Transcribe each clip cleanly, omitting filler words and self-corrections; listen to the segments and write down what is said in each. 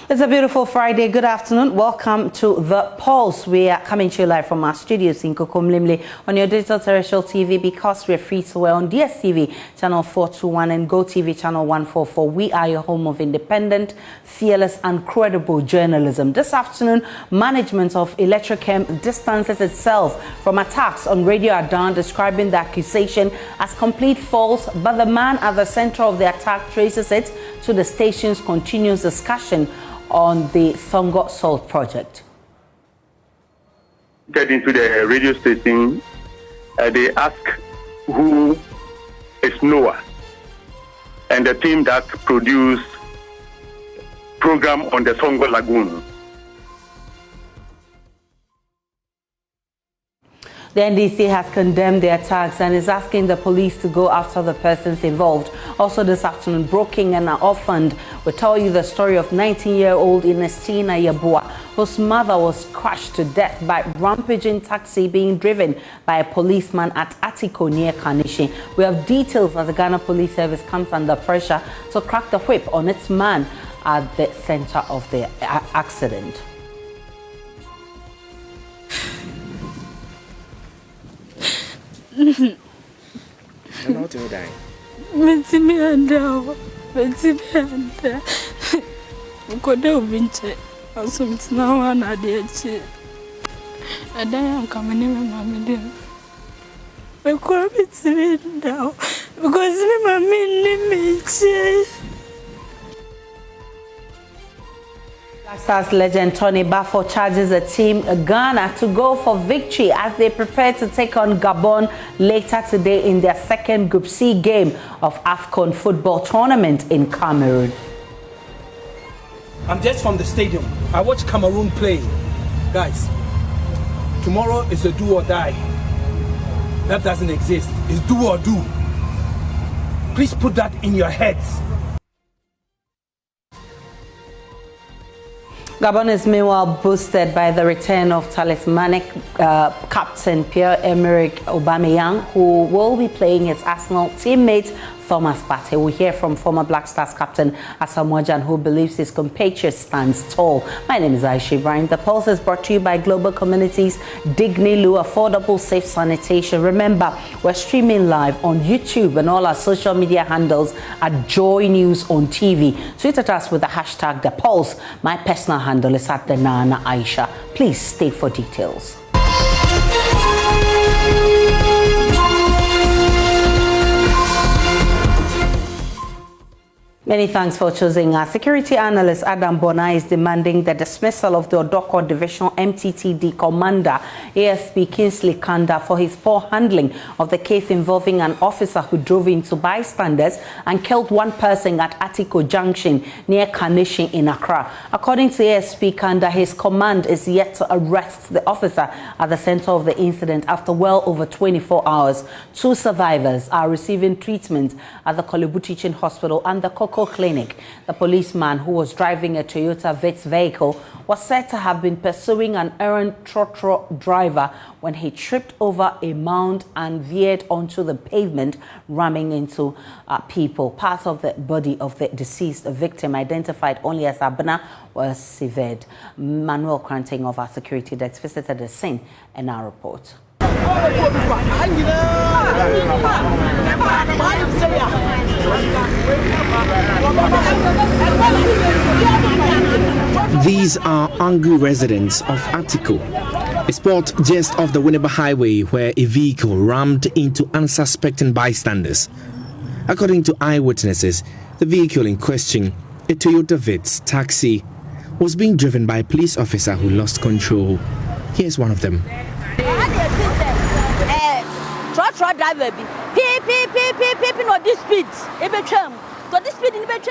It's a beautiful Friday. Good afternoon. Welcome to The Pulse. We are coming to you live from our studios in Kokomlimle on your digital terrestrial TV because we're free to air on DSTV channel 421 and GoTV channel 144. We are your home of independent, fearless and credible journalism. This afternoon, management of Electrochem distances itself from attacks on Radio Adan, describing the accusation as complete false, but the man at the center of the attack traces it to the station's continuous discussion on the Thongo Salt project. Get into the radio station, they ask who is Noah, and the team that produced program on the Thongo Lagoon. The NDC has condemned the attacks and is asking the police to go after the persons involved. Also this afternoon, Broking and Orphaned will tell you the story of 19-year-old Ernestina Yabua, whose mother was crushed to death by rampaging taxi being driven by a policeman at Atiko near Kanishi. We have details as the Ghana Police Service comes under pressure to crack the whip on its man at the center of the accident. And how do you die? Black Stars legend Tony Bafo charges the team Ghana to go for victory as they prepare to take on Gabon later today in their second Group C game of AFCON football tournament in Cameroon. I'm just from the stadium. I watch Cameroon play. Guys, tomorrow is a do or die. That doesn't exist. It's do or do. Please put that in your heads. Gabon is meanwhile boosted by the return of talismanic captain Pierre-Emerick Aubameyang, who will be playing his Arsenal teammate Thomas Partey. We hear from former Black Stars captain Asamoah, who believes his compatriots stands tall. My name is Aisha Ibrahim. The Pulse is brought to you by Global Communities, Dignilu, affordable, safe sanitation. Remember, we're streaming live on YouTube and all our social media handles at JoyNews on TV. Tweet at us with the hashtag The Pulse. My personal handle is at the Nana Aisha. Please stay for details. Many thanks for choosing us. Security analyst Adam Bona is demanding the dismissal of the Odoko Division MTTD commander ASP Kingsley Kanda for his poor handling of the case involving an officer who drove into bystanders and killed one person at Atiko Junction near Kanishi in Accra. According to ASP Kanda, his command is yet to arrest the officer at the center of the incident after well over 24 hours. 2 survivors are receiving treatment at the Kolebu Teaching Hospital and the Koko Clinic. The policeman who was driving a Toyota Vitz vehicle was said to have been pursuing an errant trotro driver when he tripped over a mound and veered onto the pavement, ramming into people. Part of the body of the deceased victim, identified only as Abna, was severed. Manuel Kranting of our security desk visited the scene in our report. These are angry residents of Atiko, a spot just off the Winneba Highway where a vehicle rammed into unsuspecting bystanders. According to eyewitnesses, the vehicle in question, a Toyota Vitz taxi, was being driven by a police officer who lost control. Here's one of them.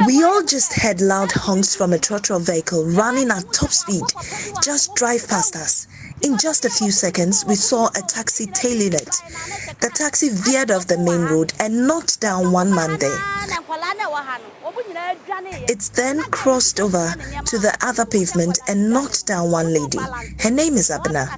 We all just heard loud honks from a trotro vehicle running at top speed. Just drive past us. In just a few seconds, we saw a taxi tailing it. The taxi veered off the main road and knocked down one man there. It's then crossed over to the other pavement and knocked down one lady. Her name is Abena.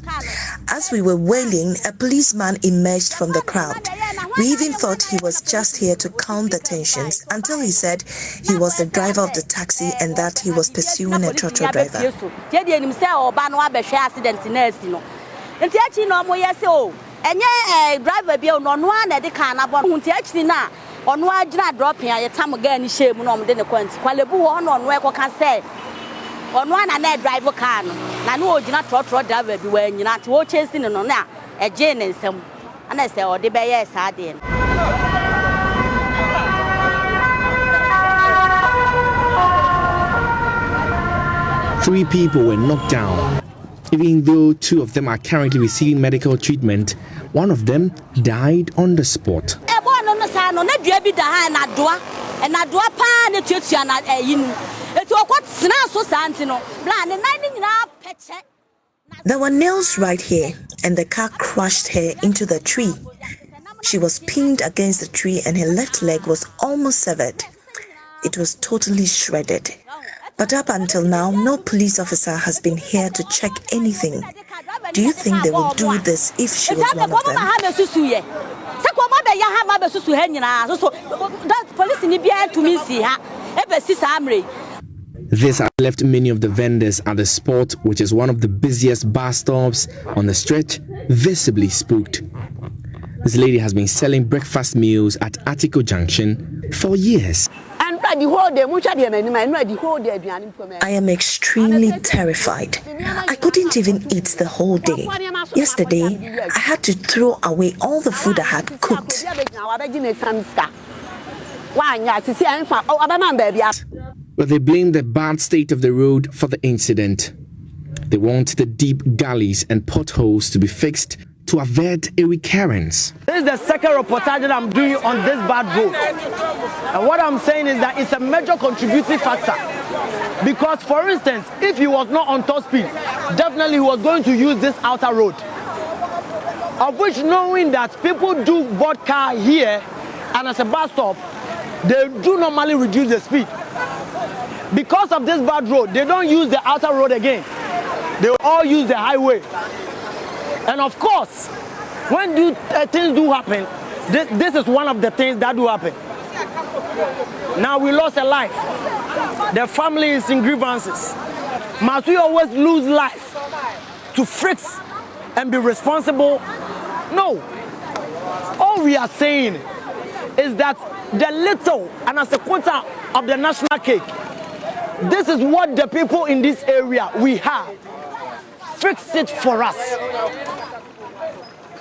As we were wailing, a policeman emerged from the crowd. We even thought he was just here to calm the tensions until he said he was the driver of the taxi and that he was pursuing a trotro driver. Driver car na no ogina trotro driver bi wa nyina te wo chasing no na eje ne nsam ana se o de be yes ade. Three people were knocked down. Even though two of them are currently receiving medical treatment, one of them died on the spot. There were nails right here, and the car crushed her into the tree. She was pinned against the tree and her left leg was almost severed. It was totally shredded. But up until now, no police officer has been here to check anything. Do you think they will do this if she was one of them? This has left many of the vendors at the spot, which is one of the busiest bus stops on the stretch, visibly spooked. This lady has been selling breakfast meals at Atiko Junction for years. I am extremely terrified. I couldn't even eat the whole day. Yesterday, I had to throw away all the food I had cooked. But they blame the bad state of the road for the incident. They want the deep gullies and potholes to be fixed to avert a recurrence. This is the second reportage that I'm doing on this bad road. And what I'm saying is that it's a major contributing factor. Because, for instance, if he was not on top speed, definitely he was going to use this outer road. Of which, knowing that people do board car here and as a bus stop, they do normally reduce the speed. Because of this bad road, they don't use the outer road again. They all use the highway. And of course, when things do happen, this is one of the things that do happen. Now we lost a life. The family is in grievances. Must we always lose life to fix and be responsible? No. All we are saying is that the little and as a quarter of the national cake, this is what the people in this area we have. Fix it for us.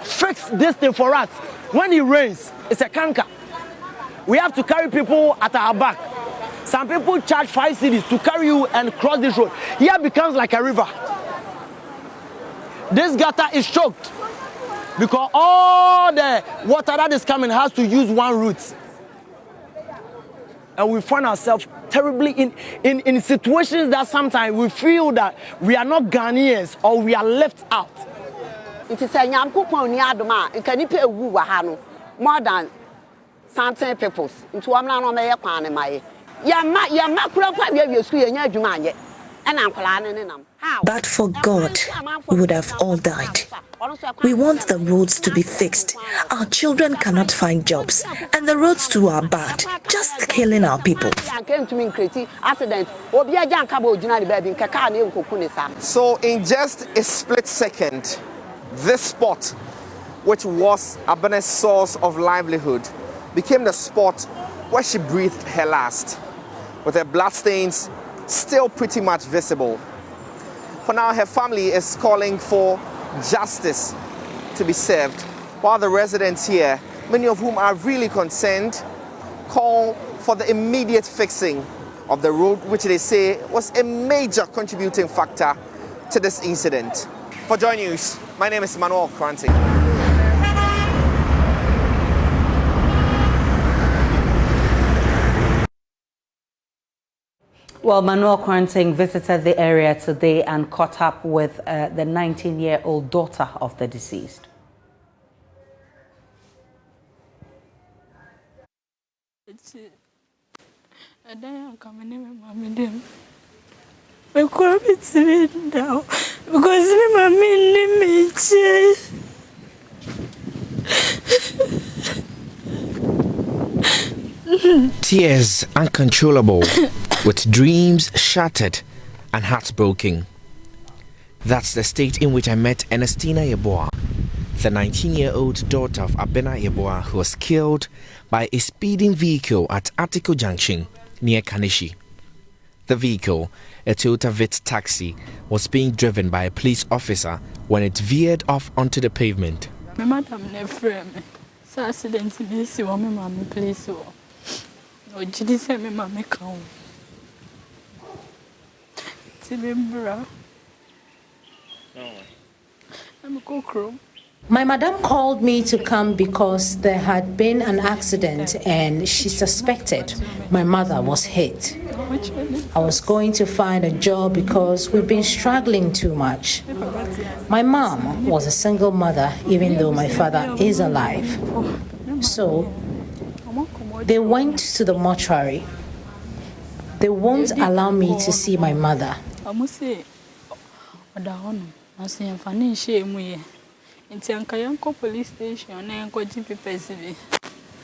Fix this thing for us. When it rains, it's a canker. We have to carry people at our back. Some people charge 5 cedis to carry you and cross this road. Here becomes like a river. This gutter is choked because all the water that is coming has to use one route. And we find ourselves terribly in situations that sometimes we feel that we are not Ghanaians or we are left out. It is a more than something peoples. Into one man on my economy. But for God, we would have all died. We want the roads to be fixed. Our children cannot find jobs, and the roads too are bad, just killing our people. So in just a split second, this spot, which was Abene's source of livelihood, became the spot where she breathed her last, with her bloodstains still pretty much visible. For now, her family is calling for justice to be served, while the residents here, many of whom are really concerned, call for the immediate fixing of the road, which they say was a major contributing factor to this incident. For JoyNews, my name is Makola Market. Well, Makola Market visited the area today and caught up with the 19-year-old daughter of the deceased. And then I'm coming in with mommy them. We're coming to me now because my mommy need me. Tears uncontrollable, with dreams shattered and hearts broken. That's the state in which I met Ernestina Yeboah, the 19-year-old daughter of Abena Yeboah, who was killed by a speeding vehicle at Atiko Junction near Kanishi. The vehicle, a Toyota Vitz taxi, was being driven by a police officer when it veered off onto the pavement. My madam never me. So accident me see what my mommy please. No, Jidi say my mommy come. Timbra. I'm a cockroach. My madam called me to come because there had been an accident and she suspected my mother was hit. I was going to find a job because we've been struggling too much. My mom was a single mother even though my father is alive. So they went to the mortuary. They won't allow me to see my mother. Inti ankayanko police station na yanko GPPS bi.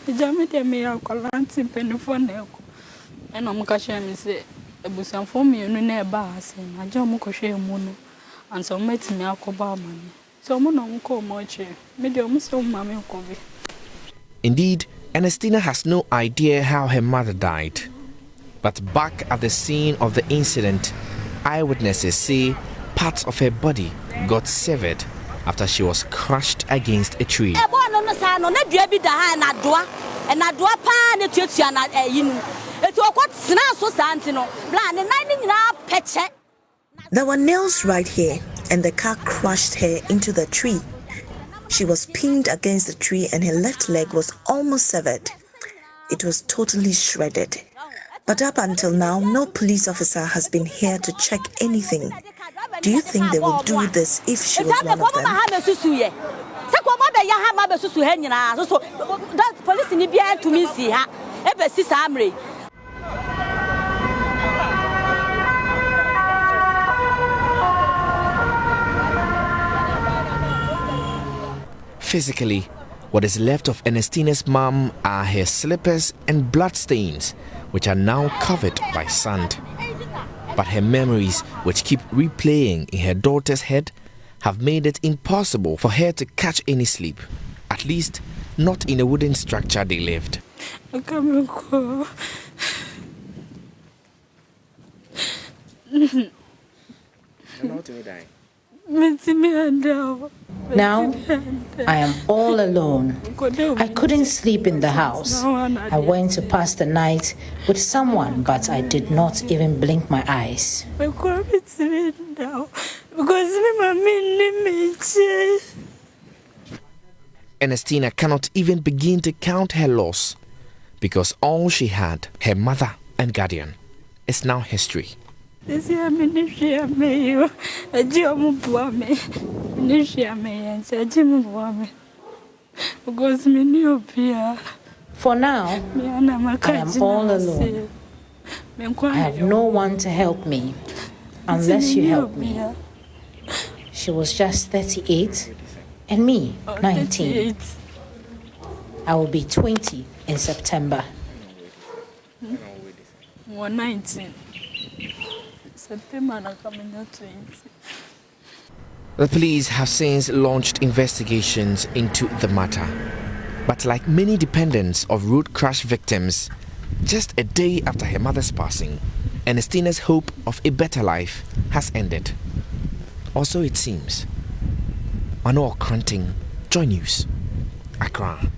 Ijame de me akolanti penifo na eko. Eno muka hye me se ebusanfo mienu na eba ase na je mu kohwe mu no. Anso metimi akoba amane. So mu no nko mo achi. Me de mu se mu mame ko bi. Indeed, Ernestina has no idea how her mother died. But back at the scene of the incident, eyewitnesses say parts of her body got severed after she was crushed against a tree. There were nails right here, and the car crushed her into the tree. She was pinned against the tree and her left leg was almost severed. It was totally shredded. But up until now, no police officer has been here to check anything. Do you think they would do this if she was one of them? Physically, what is left of Ernestina's mom are her slippers and bloodstains, which are now covered by sand. But her memories, which keep replaying in her daughter's head, have made it impossible for her to catch any sleep, at least not in a wooden structure they lived. Now, I am all alone. I couldn't sleep in the house. I went to pass the night with someone, but I did not even blink my eyes. Ernestina cannot even begin to count her loss, because all she had, her mother and guardian, is now history. This year, Ministry me, a Jim Buame, Ministry and said Jim Buame. Because me knew Pia. For now, I am all alone. I have no one to help me, unless you help me. She was just 38, and me, 19. I will be 20 in September. 19. September coming up 20. The police have since launched investigations into the matter. But like many dependents of road crash victims, just a day after her mother's passing, Ernestina's hope of a better life has ended. Also, it seems. Makola Market, JoyNews, Accra.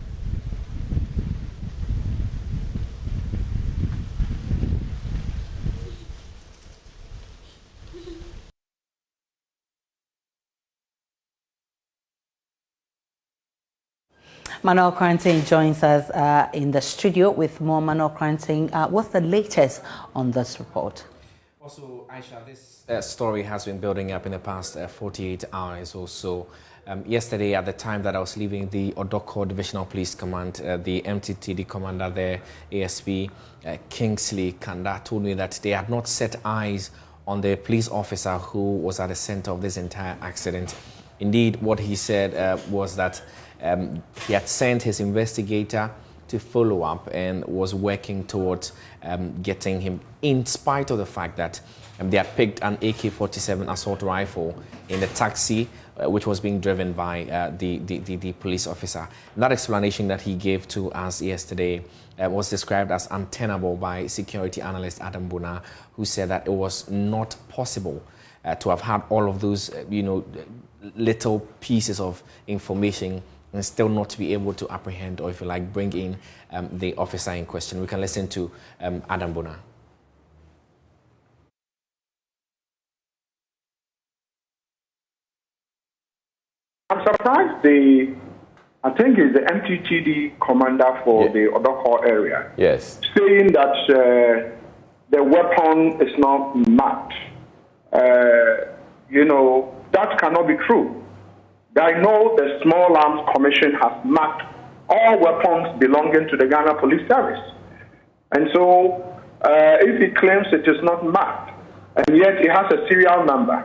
Makola Market joins us in the studio with more. Makola Market, what's the latest on this report? Also, Aisha, this story has been building up in the past 48 hours or so. yesterday, at the time that I was leaving the Odoko Divisional Police Command, the MTTD commander there, ASP Kingsley Kanda, told me that they had not set eyes on the police officer who was at the center of this entire accident. Indeed, what he said was that he had sent his investigator to follow up and was working towards getting him, in spite of the fact that they had picked an AK-47 assault rifle in the taxi which was being driven by the police officer. And that explanation that he gave to us yesterday was described as untenable by security analyst Adam Bona, who said that it was not possible to have had all of those, little pieces of information and still not to be able to apprehend, or if you like, bring in the officer in question. We can listen to Adam Bona. I'm surprised I think it's the MTTD commander for the Odoko area. Yes. Saying that the weapon is not marked. That cannot be true. I know the Small Arms Commission has marked all weapons belonging to the Ghana Police Service. And so if he claims it is not marked, and yet it has a serial number,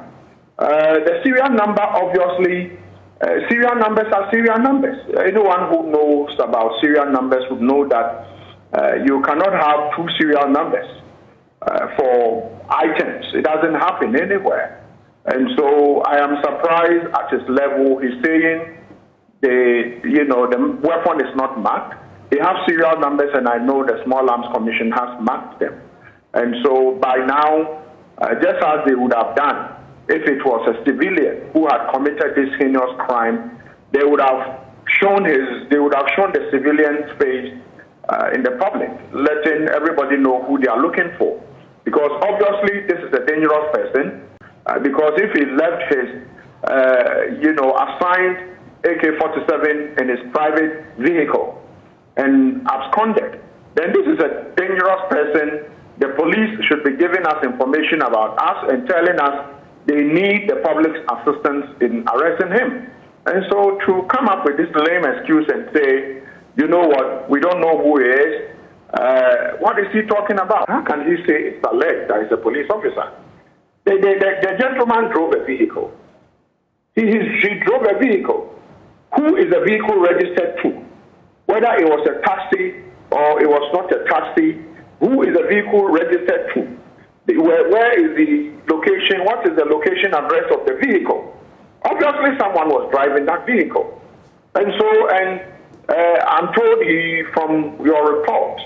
the serial number obviously, serial numbers are serial numbers. Anyone who knows about serial numbers would know that you cannot have two serial numbers for items. It doesn't happen anywhere. And so I am surprised at his level. He's saying the weapon is not marked. They have serial numbers, and I know the Small Arms Commission has marked them. And so by now, just as they would have done if it was a civilian who had committed this heinous crime, they would have shown the civilian's face in the public, letting everybody know who they are looking for. Because obviously this is a dangerous person. Because if he left his, assigned AK-47 in his private vehicle and absconded, then this is a dangerous person. The police should be giving us information about us and telling us they need the public's assistance in arresting him. And so to come up with this lame excuse and say, you know what, we don't know who he is, what is he talking about? How can he say it's alleged that he's a police officer? The gentleman drove a vehicle. He drove a vehicle. Who is the vehicle registered to? Whether it was a taxi or it was not a taxi, who is the vehicle registered to? Where is the location? What is the location address of the vehicle? Obviously, someone was driving that vehicle. And so, I'm told from your report,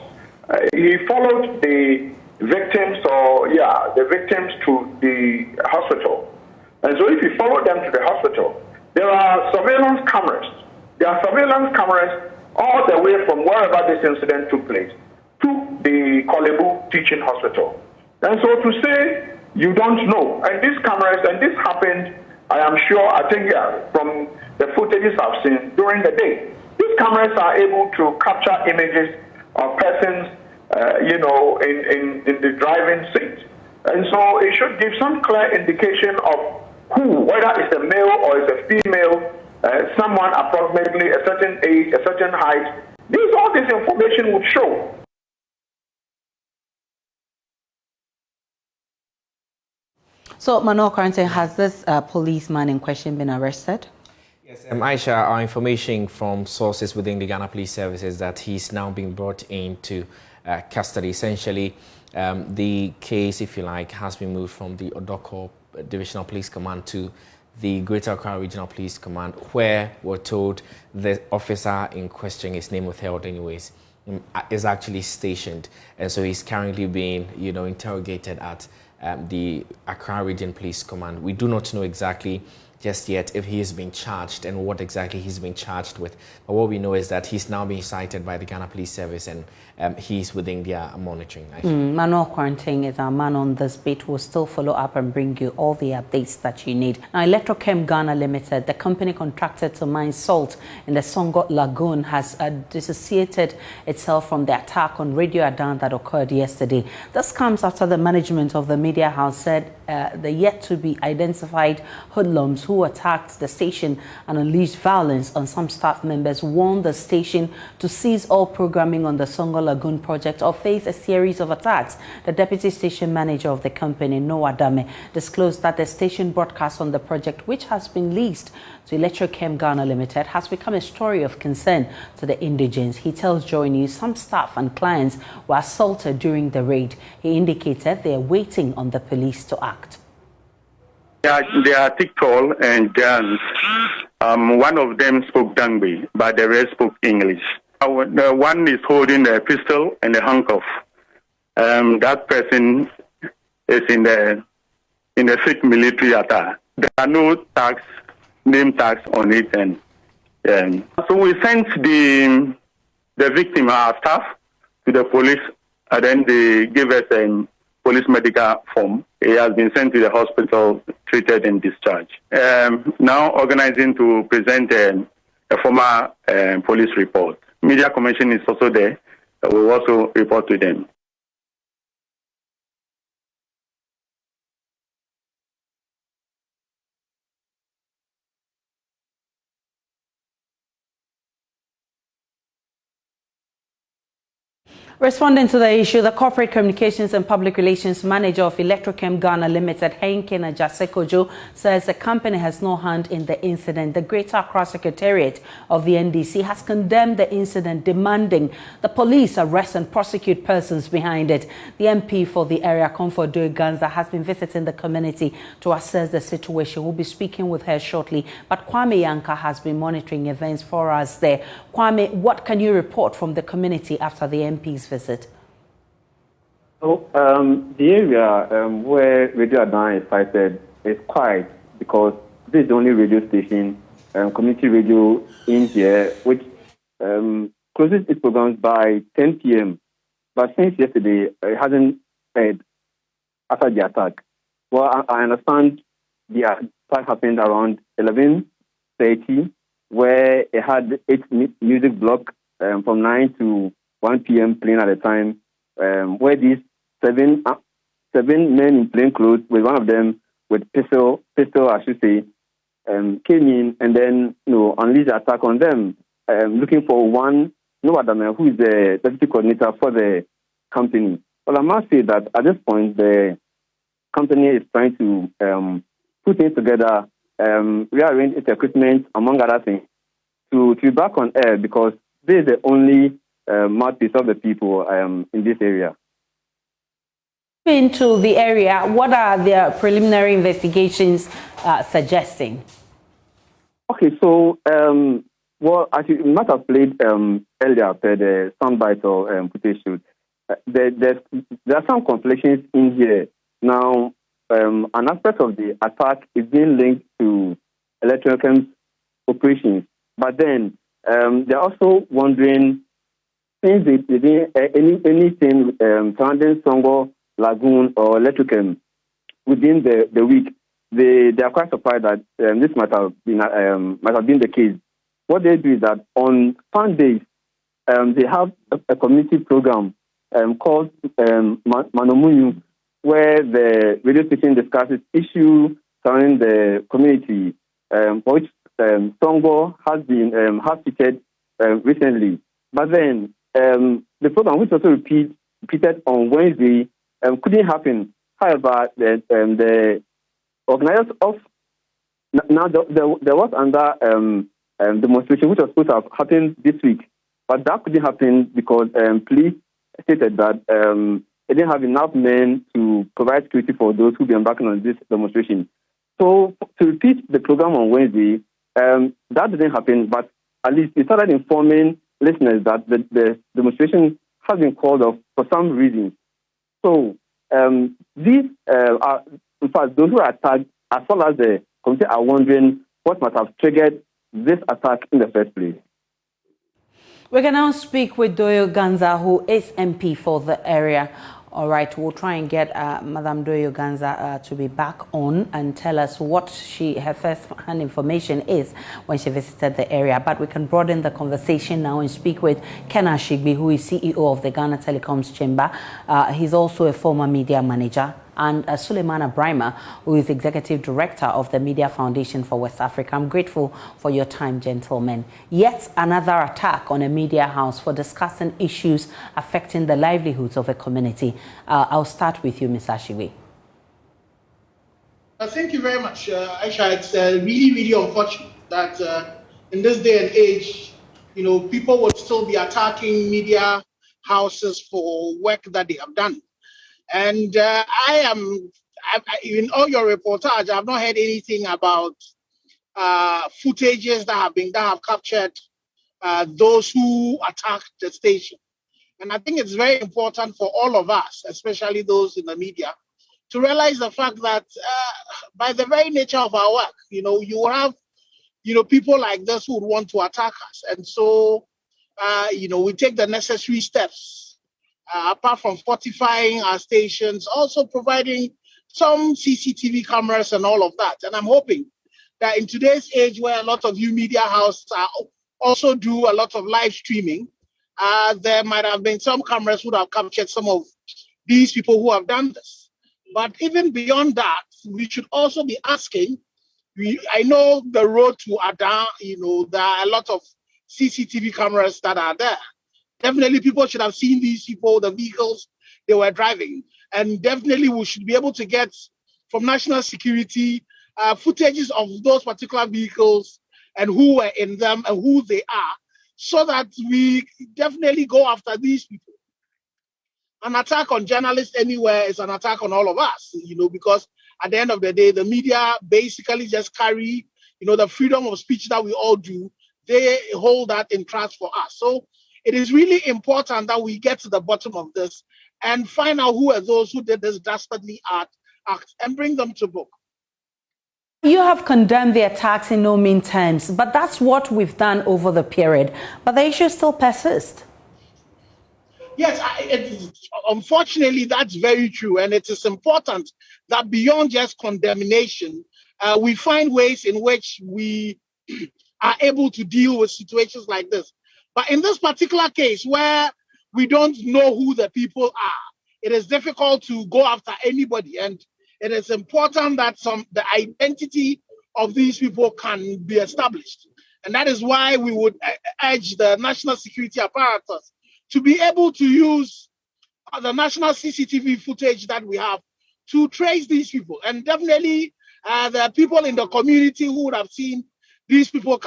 he followed the victims to the hospital. And so if you follow them to the hospital, there are surveillance cameras. There are surveillance cameras all the way from wherever this incident took place to the Kolebu Teaching Hospital. And so to say you don't know, and these cameras, and this happened, I think from the footages I've seen during the day, these cameras are able to capture images of persons in the driving seat. And so it should give some clear indication of who, whether it's a male or it's a female, someone approximately a certain age, a certain height. All this information would show. So, Manuel Quarantine, has this policeman in question been arrested? Yes, Aisha, our information from sources within the Ghana Police Service is that he's now being brought into custody. Essentially, the case, if you like, has been moved from the Odoko Divisional Police Command to the Greater Accra Regional Police Command, where we're told the officer in question, his name withheld anyways, is actually stationed. And so he's currently being, interrogated at the Accra Region Police Command. We do not know exactly just yet if he is being charged and what exactly he's being charged with. But what we know is that he's now being cited by the Ghana Police Service and he's within their monitoring. Manuel Quarantine is our man on this bit. We'll still follow up and bring you all the updates that you need. Now, Electrochem Ghana Limited, the company contracted to mine salt in the Songo Lagoon, has dissociated itself from the attack on Radio Adan that occurred yesterday. This comes after the management of the media house said the yet to be identified hoodlums who who attacked the station and unleashed violence on some staff members warned the station to cease all programming on the Songo Lagoon project or face a series of attacks. The deputy station manager of the company, Noah Dame, disclosed that the station broadcast on the project, which has been leased to Electrochem Ghana Limited, has become a story of concern to the indigents. He tells JoyNews some staff and clients were assaulted during the raid. He indicated they are waiting on the police to act. They are thick, tall, and guns. One of them spoke Dangbe, but the rest spoke English. The one is holding a pistol and a handcuff. That person is in the fake military attire. There are no tags, name tags on it, and so we sent the victim, our staff, to the police, and then they gave us a police medical form. He has been sent to the hospital, treated and discharged. Now organizing to present a formal police report. Media Commission is also there. We will also report to them. Responding to the issue, the Corporate Communications and Public Relations Manager of Electrochem Ghana Limited, Henkena Jasekojo, says the company has no hand in the incident. The Greater Accra Secretariat of the NDC has condemned the incident, demanding the police arrest and prosecute persons behind it. The MP for the area, Comfort Ganza, has been visiting the community to assess the situation. We'll be speaking with her shortly, but Kwame Yanka has been monitoring events for us there. Kwame, what can you report from the community after the MP's visit? So, the area where Radio Adana is sited is quiet because this is the only radio station, community radio in here, which closes its programs by 10 p.m. But since yesterday, it hasn't aired after the attack. Well, I understand the attack happened around 11:30, where it had its music block from 9 to 1 p.m. playing at a time, where these seven men in plain clothes, with one of them with pistol, I should say, came in and then unleashed the attack on them, looking for one Noah Dame, who is the deputy coordinator for the company. Well, I must say that at this point, the company is trying to put things together, rearrange its equipment, among other things, to be back on air, because this is the only mouthpiece of the people in this area. Into the area, what are their preliminary investigations suggesting? Okay, so well, as you might have played earlier after the soundbite or footage shoot, there are some conflicts in here. Now, an aspect of the attack is being linked to Electrochem's operations, but then they're also wondering, since they didn't anything surrounding Songo Lagoon or Electrochem within the week, they are quite surprised that this might have been the case. What they do is that on Sundays, they have a community program called Manomuyu, where the radio station discusses issues surrounding the community, for which Songo has featured recently. But then the program, which also repeated on Wednesday, couldn't happen. However, the organizers of now there was another demonstration which was supposed to have happened this week, but that couldn't happen because police stated that they didn't have enough men to provide security for those who be embarking on this demonstration. So to repeat the program on Wednesday, that didn't happen, but at least it started informing listeners that the demonstration has been called off for some reasons. So these are, in fact, those who are attacked, as well as the committee, are wondering what might have triggered this attack in the first place. We can now speak with Doyo Ganza, who is MP for the area. All right, we'll try and get Madam Doyo Ganza to be back on and tell us what her first-hand information is when she visited the area. But we can broaden the conversation now and speak with Ken Ashigbi, who is CEO of the Ghana Telecoms Chamber. He's also a former media manager. and Suleimana Brima, who is Executive Director of the Media Foundation for West Africa. I'm grateful for your time, gentlemen. Yet another attack on a media house for discussing issues affecting the livelihoods of a community. I'll start with you, Ms. Ashiwe. Thank you very much, Aisha. It's really, really unfortunate that in this day and age, people would still be attacking media houses for work that they have done. And in all your reportage, I've not heard anything about footages that have captured those who attacked the station. And I think it's very important for all of us, especially those in the media, to realize the fact that by the very nature of our work, you have, people like this who would want to attack us. And so, we take the necessary steps, apart from fortifying our stations, also providing some CCTV cameras and all of that. And I'm hoping that in today's age where a lot of you media houses also do a lot of live streaming, there might have been some cameras who would have captured some of these people who have done this. But even beyond that, we should also be asking, I know the road to Ada, there are a lot of CCTV cameras that are there. Definitely people should have seen these people, the vehicles they were driving. And definitely we should be able to get from national security footages of those particular vehicles and who were in them and who they are, so that we definitely go after these people. An attack on journalists anywhere is an attack on all of us, because at the end of the day, the media basically just carry, the freedom of speech that we all do. They hold that in trust for us. So it is really important that we get to the bottom of this and find out who are those who did this dastardly act and bring them to book. You have condemned the attacks in no mean terms, but that's what we've done over the period. But the issues still persist. Yes, unfortunately, that's very true. And it is important that beyond just condemnation, we find ways in which we are able to deal with situations like this. But in this particular case, where we don't know who the people are, it is difficult to go after anybody. And it is important that the identity of these people can be established. And that is why we would urge the national security apparatus to be able to use the national CCTV footage that we have to trace these people. And definitely the people in the community who would have seen these people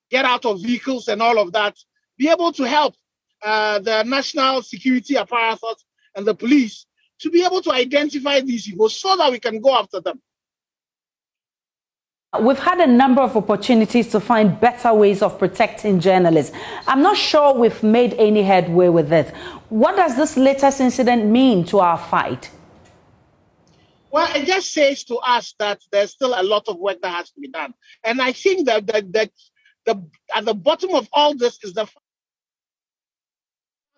get out of vehicles and all of that, be able to help the national security apparatus and the police to be able to identify these people so that we can go after them. We've had a number of opportunities to find better ways of protecting journalists. I'm not sure we've made any headway with it. What does this latest incident mean to our fight? Well, it just says to us that there's still a lot of work that has to be done. And I think that at the bottom of all this is the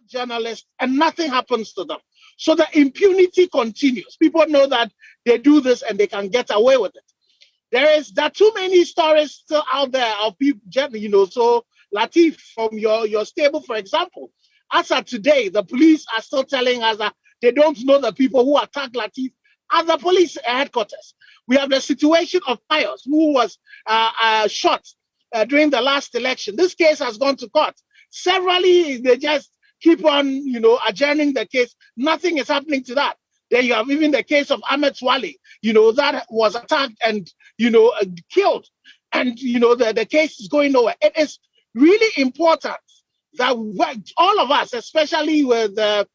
journalists, and nothing happens to them. So the impunity continues. People know that they do this and they can get away with it. There are too many stories still out there of people, so Latif, from your stable, for example, as of today, the police are still telling us that they don't know the people who attacked Latif at the police headquarters. We have the situation of Pius, who was shot during the last election. This case has gone to court. Severally, they just keep on, adjourning the case. Nothing is happening to that. Then you have even the case of Ahmed Swale, that was attacked and, killed. And, the case is going nowhere. It is really important that all of us, especially with the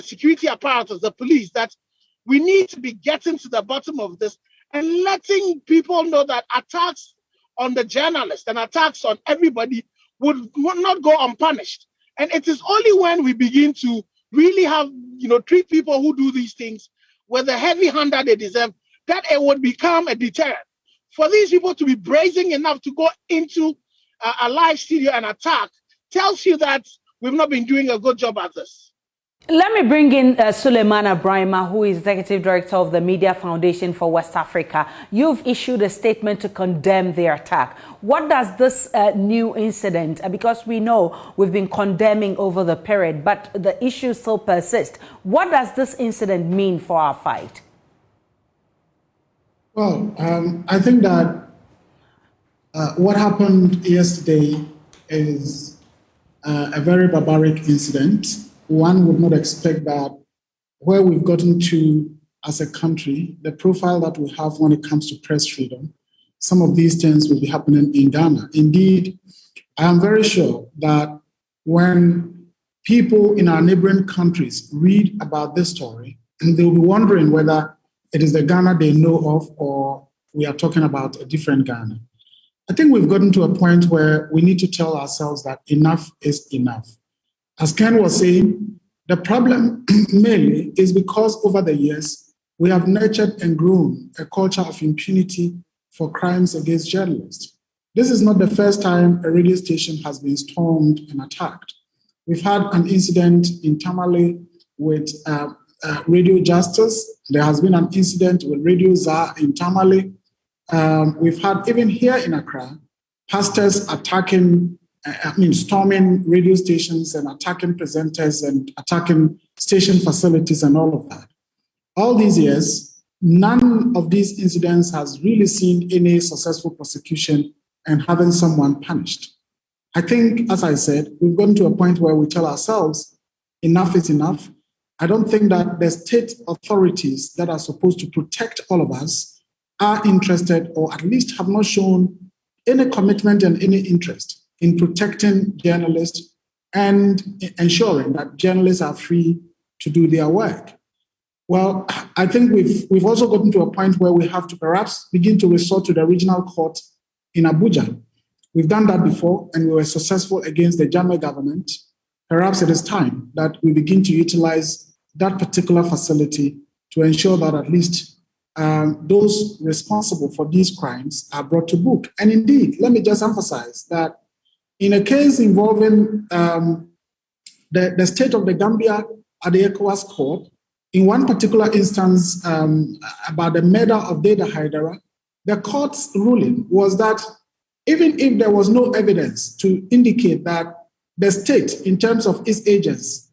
security apparatus, the police, that we need to be getting to the bottom of this and letting people know that attacks on the journalists and attacks on everybody would not go unpunished. And it is only when we begin to really have, treat people who do these things with the heavy hand that they deserve, that it would become a deterrent. For these people to be brazen enough to go into a live studio and attack tells you that we've not been doing a good job at this. Let me bring in Suleimana Brima, who is Executive Director of the Media Foundation for West Africa. You've issued a statement to condemn the attack. What does this new incident, because we know we've been condemning over the period, but the issues still persist. What does this incident mean for our fight? Well, I think that what happened yesterday is a very barbaric incident. One would not expect that where we've gotten to as a country, the profile that we have when it comes to press freedom, some of these things will be happening in Ghana. Indeed, I am very sure that when people in our neighboring countries read about this story, they'll be wondering whether it is the Ghana they know of or we are talking about a different Ghana. I think we've gotten to a point where we need to tell ourselves that enough is enough. As Ken was saying, the problem mainly is because over the years, we have nurtured and grown a culture of impunity for crimes against journalists. This is not the first time a radio station has been stormed and attacked. We've had an incident in Tamale with Radio Justice. There has been an incident with Radio Zar in Tamale. We've had, even here in Accra, pastors attacking, storming radio stations and attacking presenters and attacking station facilities and all of that. All these years, none of these incidents has really seen any successful prosecution and having someone punished. I think, as I said, we've gotten to a point where we tell ourselves, enough is enough. I don't think that the state authorities that are supposed to protect all of us are interested, or at least have not shown any commitment and any interest in protecting journalists and ensuring that journalists are free to do their work. Well, I think we've also gotten to a point where we have to perhaps begin to resort to the regional court in Abuja. We've done that before, and we were successful against the Jammeh government. Perhaps it is time that we begin to utilize that particular facility to ensure that at least those responsible for these crimes are brought to book. And indeed, let me just emphasize that in a case involving the state of the Gambia at the ECOWAS court, in one particular instance about the murder of Deda Haidara, the court's ruling was that even if there was no evidence to indicate that the state, in terms of its agents,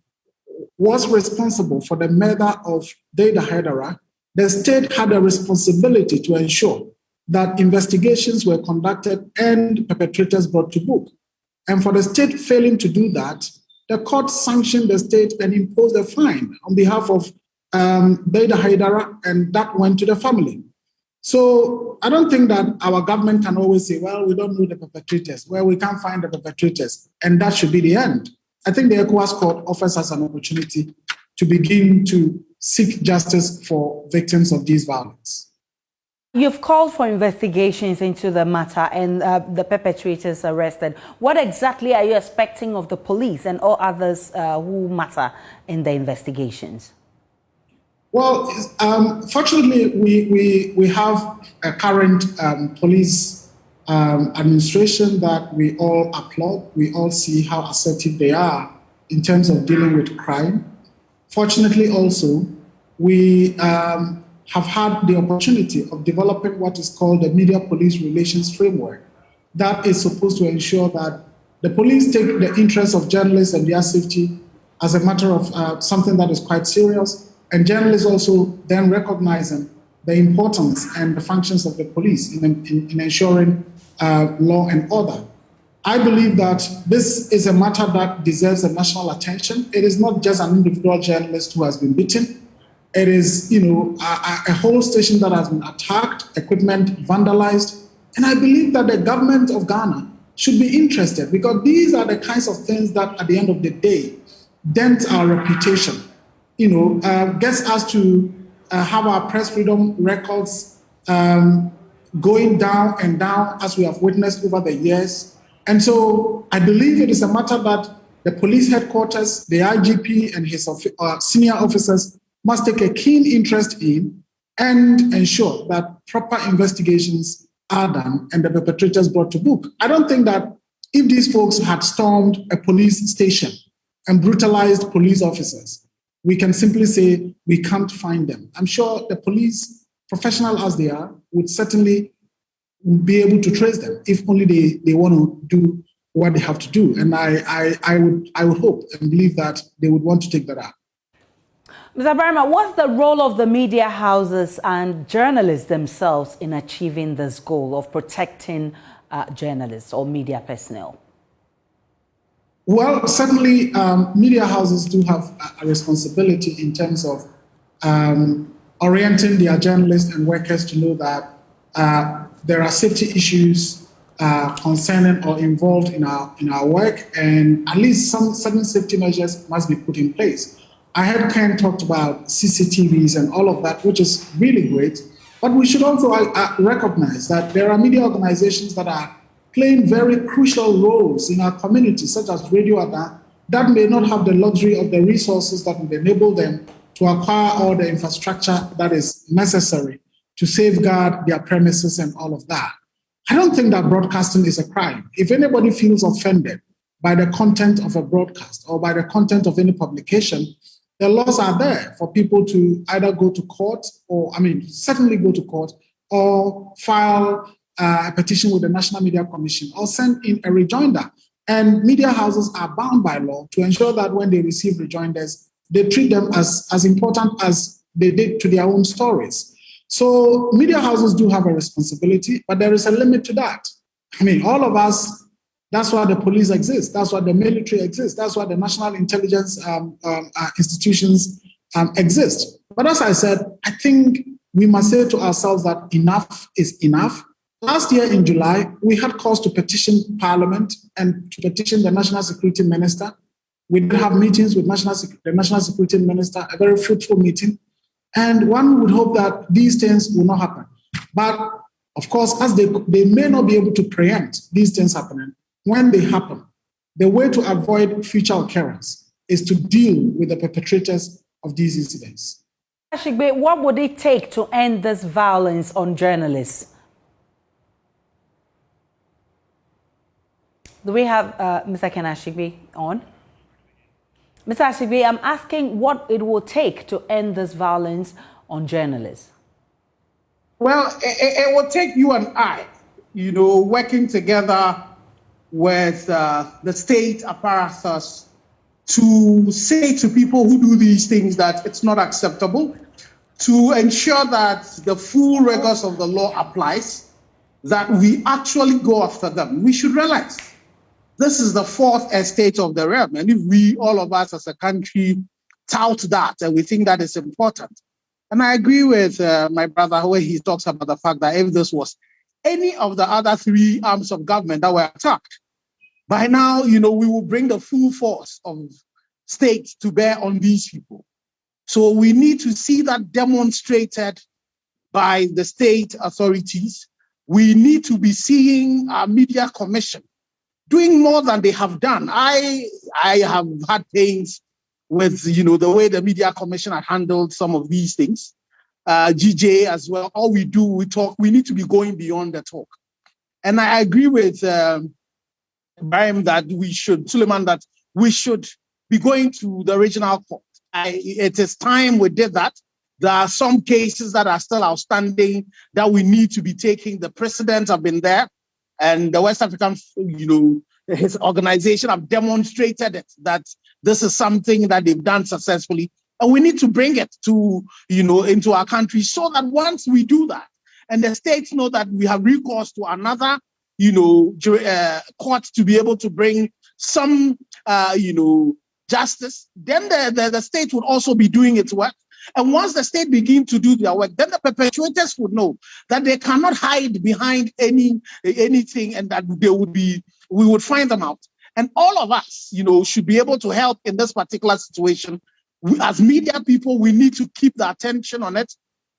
was responsible for the murder of Deda Haidara, the state had a responsibility to ensure that investigations were conducted and perpetrators brought to book. And for the state failing to do that, the court sanctioned the state and imposed a fine on behalf of Deda Haidara, and that went to the family. So I don't think that our government can always say, well, we don't know the perpetrators, well, we can't find the perpetrators, and that should be the end. I think the ECOWAS court offers us an opportunity to begin to seek justice for victims of this violence. You've called for investigations into the matter and the perpetrators arrested. What exactly are you expecting of the police and all others who matter in the investigations? Well, fortunately, we have a current police administration that we all applaud. We all see how assertive they are in terms of dealing with crime. Fortunately, also, we have had the opportunity of developing what is called the Media Police Relations Framework. That is supposed to ensure that the police take the interests of journalists and their safety as a matter of something that is quite serious. And journalists also then recognizing the importance and the functions of the police in ensuring law and order. I believe that this is a matter that deserves a national attention. It is not just an individual journalist who has been beaten. It is, a whole station that has been attacked, equipment vandalized. And I believe that the government of Ghana should be interested, because these are the kinds of things that at the end of the day dent our reputation. Gets us to have our press freedom records going down and down, as we have witnessed over the years. And so I believe it is a matter that the police headquarters, the IGP and his senior officers must take a keen interest in and ensure that proper investigations are done and the perpetrators brought to book. I don't think that if these folks had stormed a police station and brutalized police officers, we can simply say we can't find them. I'm sure the police, professional as they are, would certainly be able to trace them if only they want to do what they have to do. And I would hope and believe that they would want to take that up. Mr. Barima, what's the role of the media houses and journalists themselves in achieving this goal of protecting journalists or media personnel? Well, certainly media houses do have a responsibility in terms of orienting their journalists and workers to know that there are safety issues concerning or involved in our work, and at least some certain safety measures must be put in place. I heard Ken talked about CCTVs and all of that, which is really great, but we should also recognize that there are media organizations that are playing very crucial roles in our community, such as Radio Ada, that may not have the luxury of the resources that would enable them to acquire all the infrastructure that is necessary to safeguard their premises and all of that. I don't think that broadcasting is a crime. If anybody feels offended by the content of a broadcast or by the content of any publication, the laws are there for people to either go to court or, certainly go to court or file a petition with the National Media Commission or send in a rejoinder. And media houses are bound by law to ensure that when they receive rejoinders, they treat them as important as they did to their own stories. So media houses do have a responsibility, but there is a limit to that. All of us, that's why the police exist. That's why the military exists. That's why the national intelligence institutions exist. But as I said, I think we must say to ourselves that enough is enough. Last year in July, we had cause to petition Parliament and to petition the National Security Minister. We did have meetings with the National Security Minister, a very fruitful meeting. And one would hope that these things will not happen. But of course, as they may not be able to preempt these things happening, when they happen, the way to avoid future occurrence is to deal with the perpetrators of these incidents. Ashigbe, what would it take to end this violence on journalists? Do we have Mr. Ken Ashigbe on? Mr. Ashigbe, I'm asking what it will take to end this violence on journalists. Well, it will take you and I, working together with the state apparatus to say to people who do these things that it's not acceptable, to ensure that the full rigors of the law applies, that we actually go after them. We should realize this is the fourth estate of the realm. And if we, all of us as a country, tout that and we think that is important. And I agree with my brother where he talks about the fact that if this was any of the other three arms of government that were attacked, by now, we will bring the full force of state to bear on these people. So we need to see that demonstrated by the state authorities. We need to be seeing our media commission doing more than they have done. I have had pains with, the way the media commission had handled some of these things. GJ as well. All we do, we talk. We need to be going beyond the talk. And I agree with Brian that Suleiman, that we should be going to the regional court. It is time we did that. There are some cases that are still outstanding that we need to be taking. The precedents have been there. And the West African, his organization have demonstrated it, that this is something that they've done successfully. And we need to bring it to, into our country so that once we do that, and the states know that we have recourse to another, court to be able to bring some, justice, then the state would also be doing its work. And once the state begin to do their work, then the perpetrators would know that they cannot hide behind anything, and that we would find them out. And all of us, should be able to help in this particular situation. As media people, we need to keep the attention on it.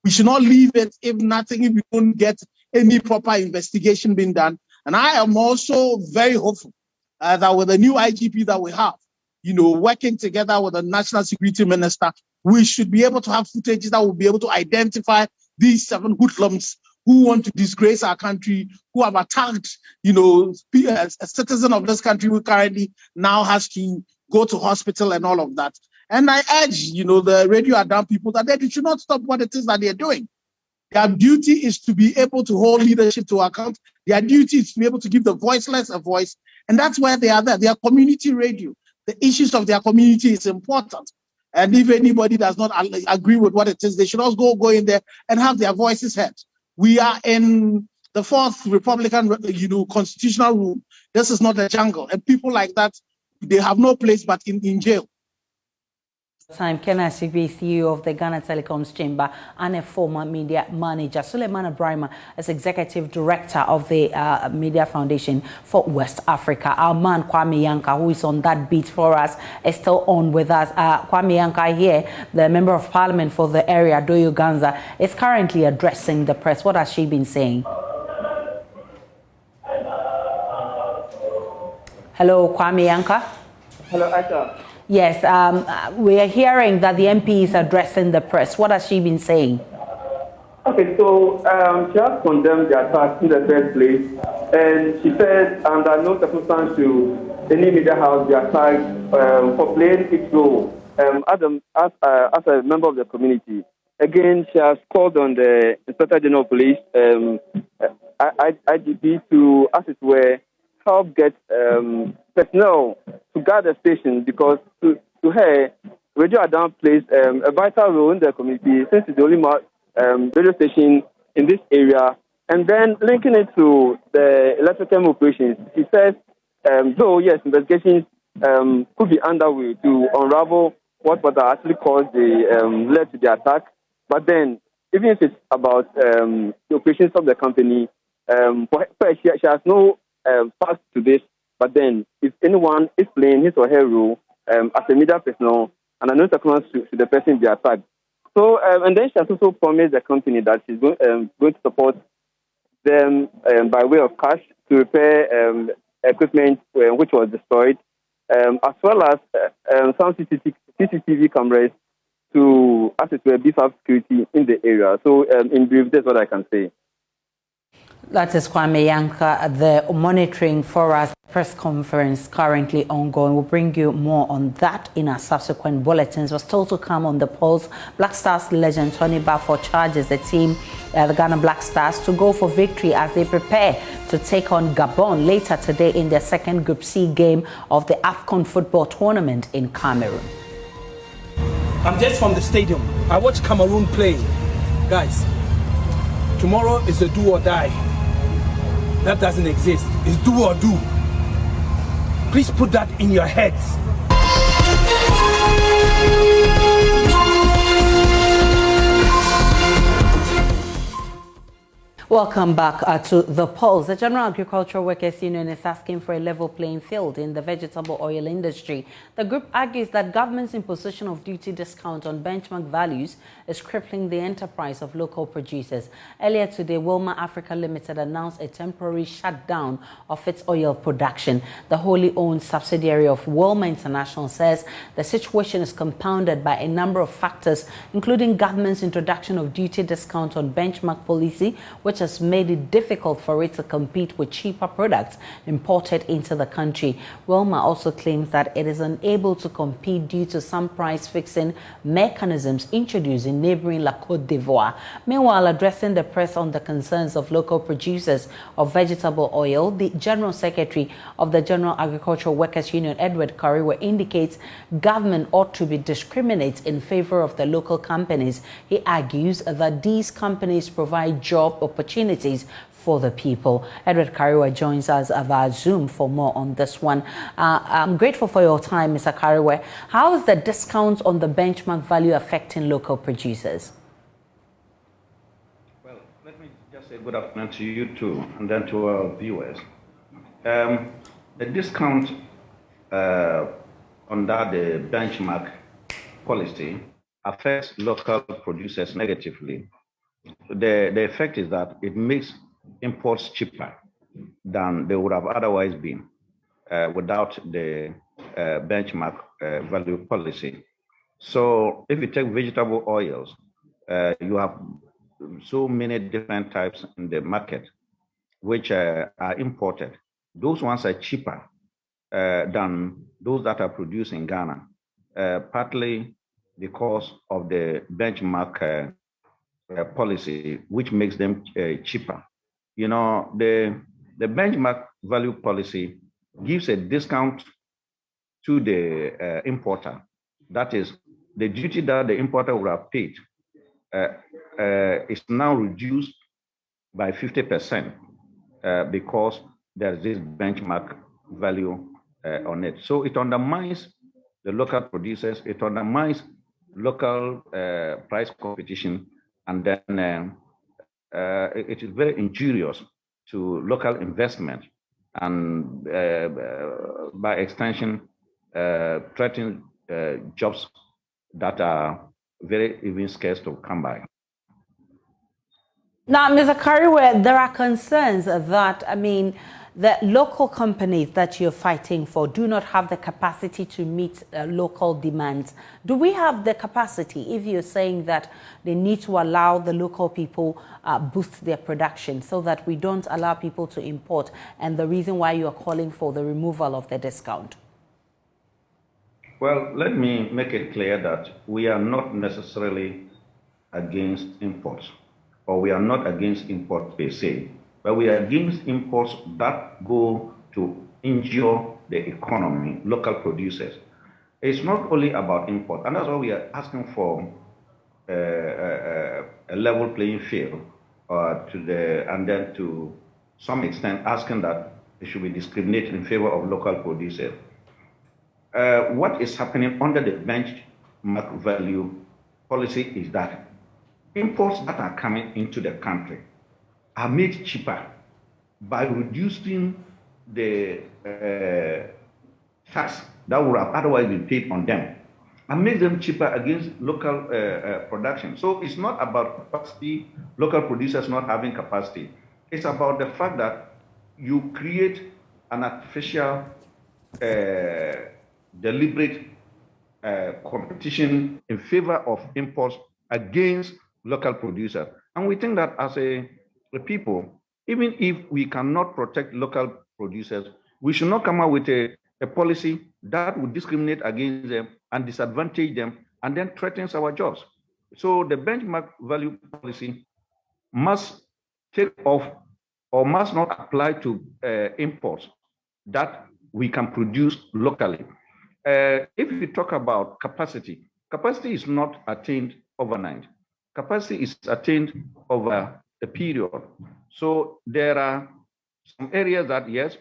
We should not leave it if we don't get any proper investigation being done. And I am also very hopeful that with the new IGP that we have, working together with the National Security Minister, we should be able to have footage that will be able to identify these 7 hoodlums who want to disgrace our country, who have attacked, a citizen of this country who currently now has to go to hospital and all of that. And I urge, the Radio Adam people that they should not stop what it is that they're doing. Their duty is to be able to hold leadership to account. Their duty is to be able to give the voiceless a voice. And that's why they are there. They are community radio. The issues of their community is important. And if anybody does not agree with what it is, they should also go in there and have their voices heard. We are in the 4th Republican, constitutional room. This is not a jungle. And people like that, they have no place but in jail. Ken Asibi, CEO of the Ghana Telecoms Chamber, and a former media manager. Suleiman Ibrahima is Executive Director of the Media Foundation for West Africa. Our man Kwame Yanka, who is on that beat for us, is still on with us. Kwame Yanka here, the Member of Parliament for the area, Doyo Ganza, is currently addressing the press. What has she been saying? Hello, Kwame Yanka. Hello, Aisha. Yes, we are hearing that the MP is addressing the press. What has she been saying? Okay, so she has condemned the attack in the first place, and she said under no circumstance should any media house be attacked for playing its role as a member of the community. Again, she has called on the Inspector General of Police, IGP, to, as it were, help get personnel to guard the station, because to her, Radio Adam plays a vital role in the community since it's the only radio station in this area. And then linking it to the electrical operations, she says, though, yes, investigations could be underway to unravel what actually caused led to the attack. But then, even if it's about the operations of the company, for her, she has no facts to this. But then, if anyone is playing his or her role as a media personnel, and I know to the person be attacked. So, and then she has also promised the company that she's going to support them by way of cash to repair equipment which was destroyed, as well as some CCTV cameras to, as it were, beef up security in the area. So, in brief, that's what I can say. That is Kwame Yanka, the monitoring for us press conference currently ongoing. We'll bring you more on that in our subsequent bulletins. We're still to come on the polls. Black Stars legend Tony Bafo charges the team, the Ghana Black Stars, to go for victory as they prepare to take on Gabon later today in their second Group C game of the AFCON football tournament in Cameroon. I'm just from the stadium. I watch Cameroon play. Guys, tomorrow is a do or die. That doesn't exist. It's do or do. Please put that in your heads. Welcome back to the polls. The General Agricultural Workers Union is asking for a level playing field in the vegetable oil industry. The group argues that government's imposition of duty discount on benchmark values is crippling the enterprise of local producers. Earlier today, Wilma Africa Limited announced a temporary shutdown of its oil production. The wholly owned subsidiary of Wilma International says the situation is compounded by a number of factors, including government's introduction of duty discount on benchmark policy, which has made it difficult for it to compete with cheaper products imported into the country. Wilma also claims that it is unable to compete due to some price fixing mechanisms introduced in neighboring La Côte d'Ivoire. Meanwhile, addressing the press on the concerns of local producers of vegetable oil, the General Secretary of the General Agricultural Workers Union, Edward Kariwa, indicates government ought to be discriminate in favor of the local companies. He argues that these companies provide job opportunities for the people. Edward Kariwa joins us via Zoom for more on this one. I'm grateful for your time, Mr. Kariwa. How is the discount on the benchmark value affecting local producers? Well, let me just say good afternoon to you too, and then to our viewers. The discount under the benchmark policy affects local producers negatively. The effect is that it makes imports cheaper than they would have otherwise been without the benchmark value policy. So if you take vegetable oils, you have so many different types in the market which are imported. Those ones are cheaper than those that are produced in Ghana, partly because of the benchmark policy, which makes them cheaper. You know, the benchmark value policy gives a discount to the importer. That is, the duty that the importer would have paid is now reduced by 50% because there's this benchmark value on it. So it undermines the local producers, it undermines local price competition, and then it is very injurious to local investment, and by extension, threatening jobs that are very even scarce to come by. Now, Mr. Kariwe, there are concerns that, the local companies that you're fighting for do not have the capacity to meet local demands. Do we have the capacity, if you're saying that they need to allow the local people boost their production so that we don't allow people to import, and the reason why you're calling for the removal of the discount? Well, let me make it clear that we are not necessarily against imports, or we are not against imports per se, but we are against imports that go to injure the economy, local producers. It's not only about import, and that's why we are asking for a level playing field, and then to some extent asking that it should be discriminated in favor of local producers. What is happening under the benchmark value policy is that imports that are coming into the country are made cheaper by reducing the tax that would have otherwise been paid on them, and make them cheaper against local production. So it's not about capacity, local producers not having capacity. It's about the fact that you create an artificial, deliberate competition in favor of imports against local producers. And we think that as a people, even if we cannot protect local producers, we should not come out with a policy that would discriminate against them and disadvantage them and then threatens our jobs. So the benchmark value policy must take off or must not apply to imports that we can produce locally. If we talk about capacity, capacity is not attained overnight. Capacity is attained over a period. So there are some areas that, yes,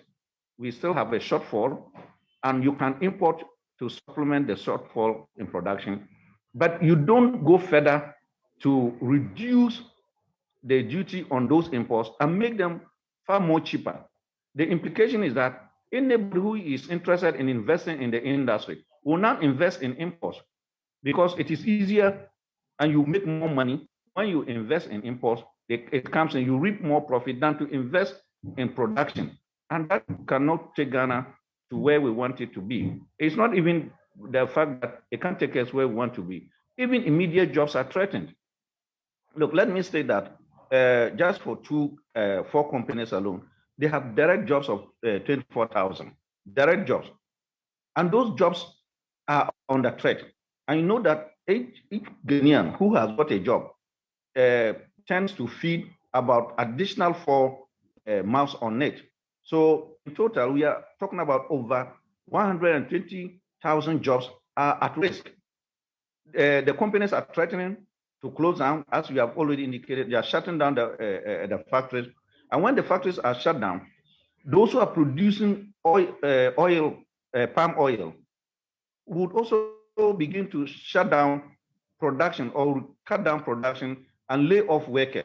we still have a shortfall, and you can import to supplement the shortfall in production, but you don't go further to reduce the duty on those imports and make them far more cheaper. The implication is that anybody who is interested in investing in the industry will not invest in imports because it is easier and you make more money when you invest in imports. It comes and you reap more profit than to invest in production. And that cannot take Ghana to where we want it to be. It's not even the fact that it can't take us where we want to be. Even immediate jobs are threatened. Look, let me say that just for 4 companies alone, they have direct jobs of 24,000, direct jobs. And those jobs are under threat. And you know that each Ghanaian who has got a job tends to feed about additional 4 mouths on it. So in total, we are talking about over 120,000 jobs are at risk. The companies are threatening to close down, as we have already indicated. They are shutting down the factories. And when the factories are shut down, those who are producing palm oil, would also begin to shut down production or cut down production and lay off workers.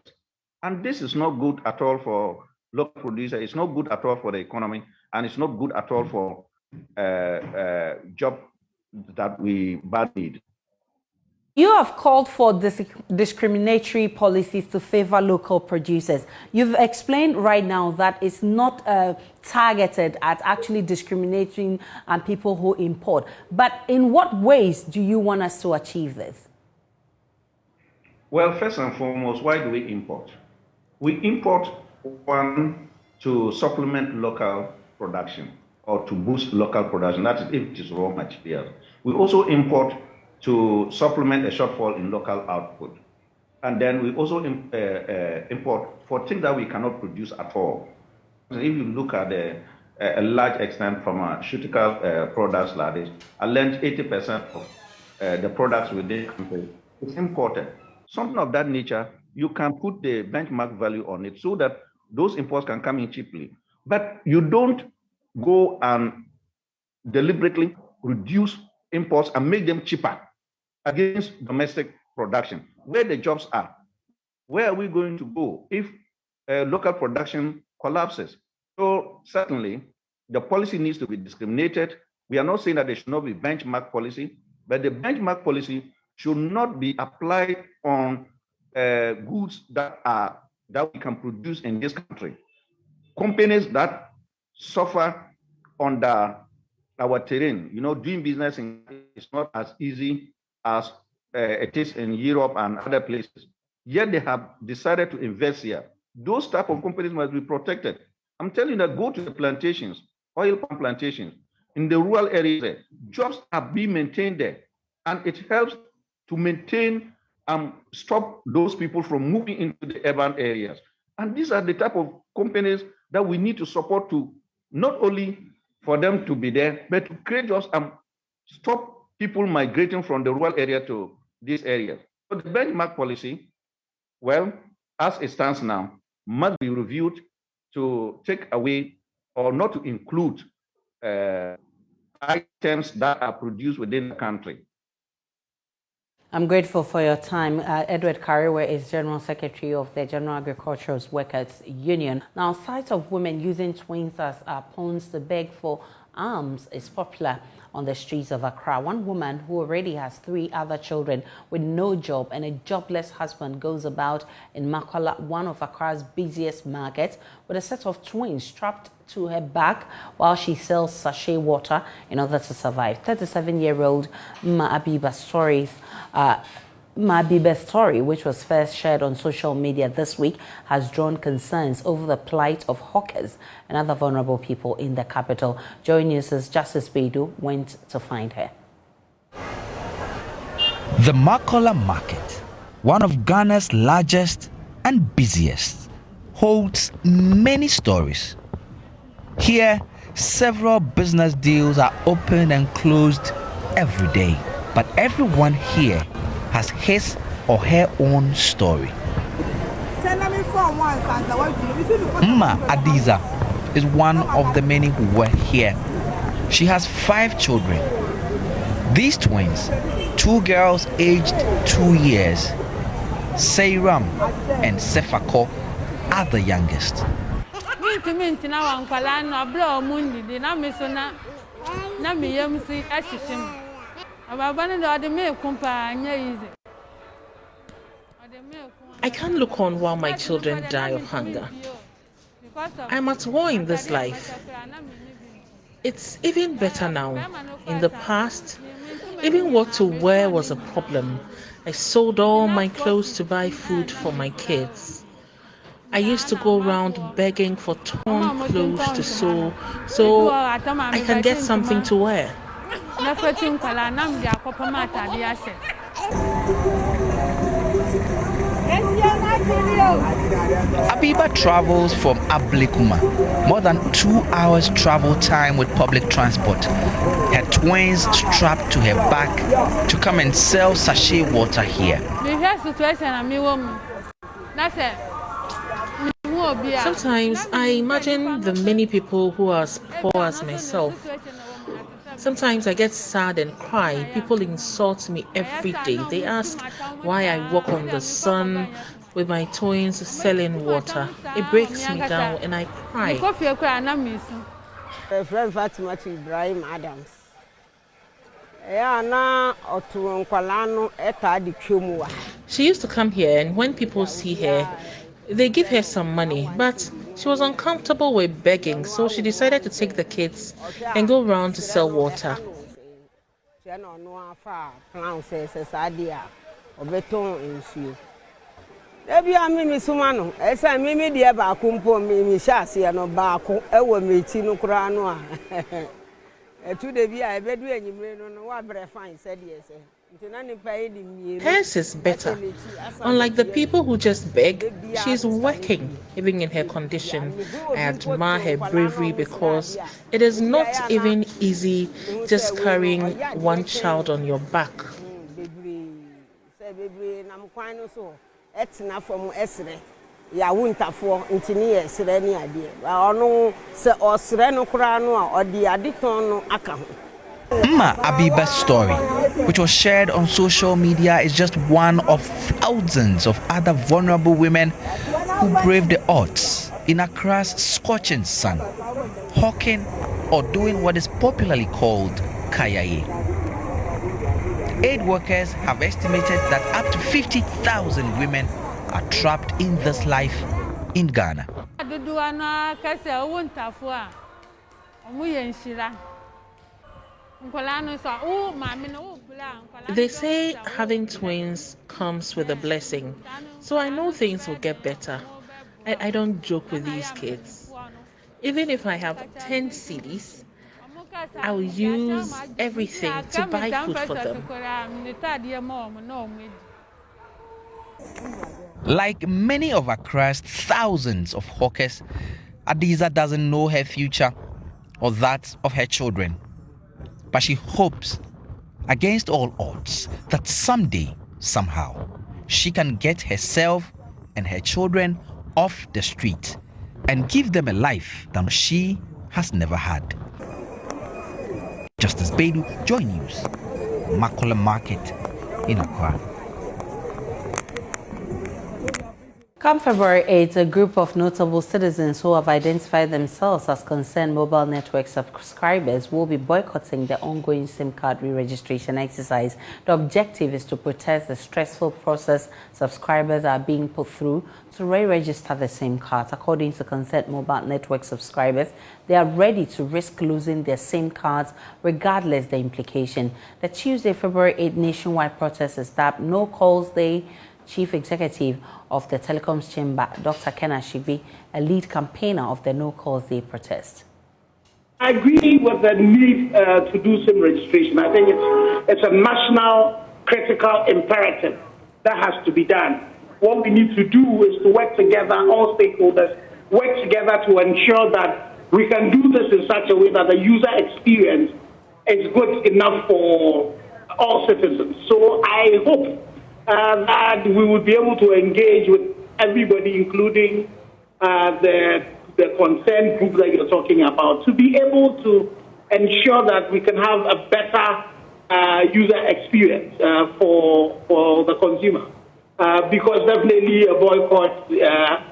And this is not good at all for local producers. It's not good at all for the economy, and it's not good at all for job that we badly need. You have called for discriminatory policies to favor local producers. You've explained right now that it's not targeted at actually discriminating on people who import. But in what ways do you want us to achieve this? Well, first and foremost, why do we import? We import, one, to supplement local production or to boost local production. That is if it is raw material. We also import to supplement a shortfall in local output. And then we also import for things that we cannot produce at all. If you look at a large extent pharmaceutical products like this, I learned 80% of the products within the country. It's imported. Something of that nature, you can put the benchmark value on it so that those imports can come in cheaply. But you don't go and deliberately reduce imports and make them cheaper against domestic production. Where the jobs are, where are we going to go if local production collapses? So certainly, the policy needs to be discriminated. We are not saying that there should not be benchmark policy, but the benchmark policy should not be applied on goods that we can produce in this country. Companies that suffer under our terrain, doing business is not as easy as it is in Europe and other places. Yet they have decided to invest here. Those type of companies must be protected. I'm telling you that go to the plantations, oil palm plantations, in the rural areas, jobs are being maintained there. And it helps to maintain and stop those people from moving into the urban areas. And these are the type of companies that we need to support to not only for them to be there, but to create jobs and stop people migrating from the rural area to these areas. So the benchmark policy, well, as it stands now, must be reviewed to take away or not to include items that are produced within the country. I'm grateful for your time. Edward Kariwe is General Secretary of the General Agricultural Workers Union. Now, sight of women using twins as pawns to beg for alms is popular on the streets of Accra. One woman who already has 3 other children with no job and a jobless husband goes about in Makola, one of Accra's busiest markets, with a set of twins strapped to her back while she sells sachet water in order to survive. 37-year-old Mabiba's story, which was first shared on social media this week, has drawn concerns over the plight of hawkers and other vulnerable people in the capital. JoyNews' Justice Beidou went to find her. The Makola Market, one of Ghana's largest and busiest, holds many stories. Here, several business deals are opened and closed every day, but everyone here has his or her own story. Mma Adiza is one of the many who were here. She has 5 children. These twins, 2 girls aged 2 years, Seiram and Sefako, are the youngest. I can't look on while my children die of hunger. I'm at war in this life. It's even better now. In the past, even what to wear was a problem. I sold all my clothes to buy food for my kids. I used to go around begging for torn clothes to sew so I can get something to wear. Abiba travels from Ablikuma, more than 2 hours travel time with public transport. Her twins strapped to her back to come and sell sachet water here. Sometimes I imagine the many people who are as poor as myself. Sometimes I get sad and cry. People insult me every day. They ask why I walk on the sun with my twins selling water. It breaks me down and I cry. She used to come here, and when people see her, they give her some money, but she was uncomfortable with begging, so she decided to take the kids and go around to sell water. Hers is better. Unlike the people who just beg, she's working, even in her condition. I admire her bravery because it is not even easy just carrying one child on your back. Mma Abiba's story, which was shared on social media, is just one of thousands of other vulnerable women who brave the odds in Accra's scorching sun, hawking or doing what is popularly called kayaye. Aid workers have estimated that up to 50,000 women are trapped in this life in Ghana. They say having twins comes with a blessing, so I know things will get better. I don't joke with these kids. Even if I have 10 cedis, I will use everything to buy food for them. Like many of Accra's thousands of hawkers, Adiza doesn't know her future or that of her children. But she hopes, against all odds, that someday, somehow, she can get herself and her children off the street and give them a life that she has never had. Justice Bedu, JoyNews, Makola Market in Accra. Come February 8th, a group of notable citizens who have identified themselves as concerned mobile network subscribers will be boycotting the ongoing SIM card re-registration exercise. The objective is to protest the stressful process subscribers are being put through to re-register the SIM cards. According to concerned mobile network subscribers, they are ready to risk losing their SIM cards regardless the implication. The Tuesday, February 8th nationwide protest is dubbed No Calls Day. Chief Executive of the Telecoms Chamber, Dr. Ken Ashigbi, a lead campaigner of the No Calls Day protest. I agree with the need to do SIM registration. I think it's a national critical imperative that has to be done. What we need to do is to work together, all stakeholders, work together to ensure that we can do this in such a way that the user experience is good enough for all citizens. So I hope that we will be able to engage with everybody, including the concerned group that you're talking about, to be able to ensure that we can have a better user experience for the consumer. Because definitely a boycott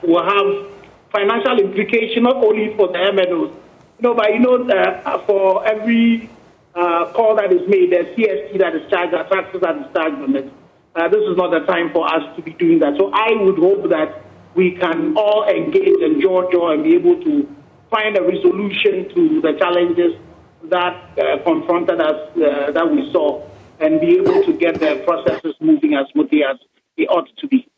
will have financial implications not only for the MNOs, but for every call that is made, there's CST that is charged, there's taxes that is charged on it. This is not the time for us to be doing that. So I would hope that we can all engage and jaw and be able to find a resolution to the challenges that confronted us, that we saw, and be able to get the processes moving as smoothly as they ought to be.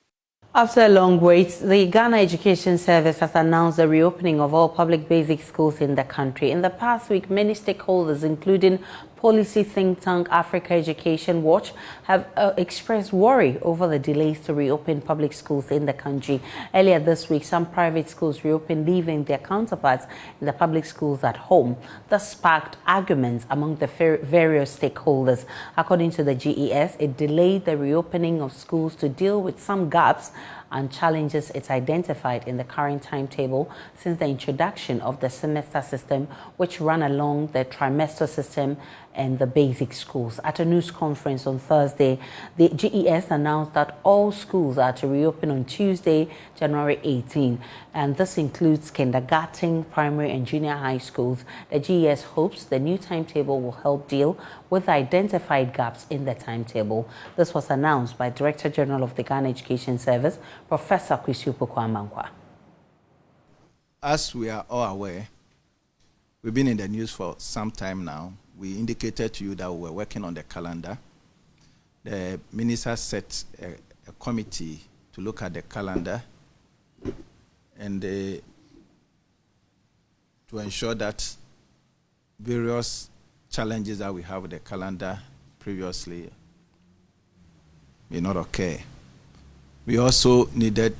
After a long wait, the Ghana Education Service has announced the reopening of all public basic schools in the country. In the past week, many stakeholders, including policy think tank Africa Education Watch, have expressed worry over the delays to reopen public schools in the country. Earlier this week, some private schools reopened, leaving their counterparts in the public schools at home. This sparked arguments among the various stakeholders. According to the GES, it delayed the reopening of schools to deal with some gaps and challenges it's identified in the current timetable since the introduction of the semester system, which ran along the trimester system and the basic schools. At a news conference on Thursday, the GES announced that all schools are to reopen on Tuesday, January 18, and this includes kindergarten, primary and junior high schools. The GES hopes the new timetable will help deal with identified gaps in the timetable. This was announced by Director General of the Ghana Education Service, Professor Kwesi Opoku-Amankwa. As we are all aware, we've been in the news for some time now. We indicated to you that we were working on the calendar. The minister set a committee to look at the calendar and to ensure that various challenges that we have with the calendar previously may not occur. We also needed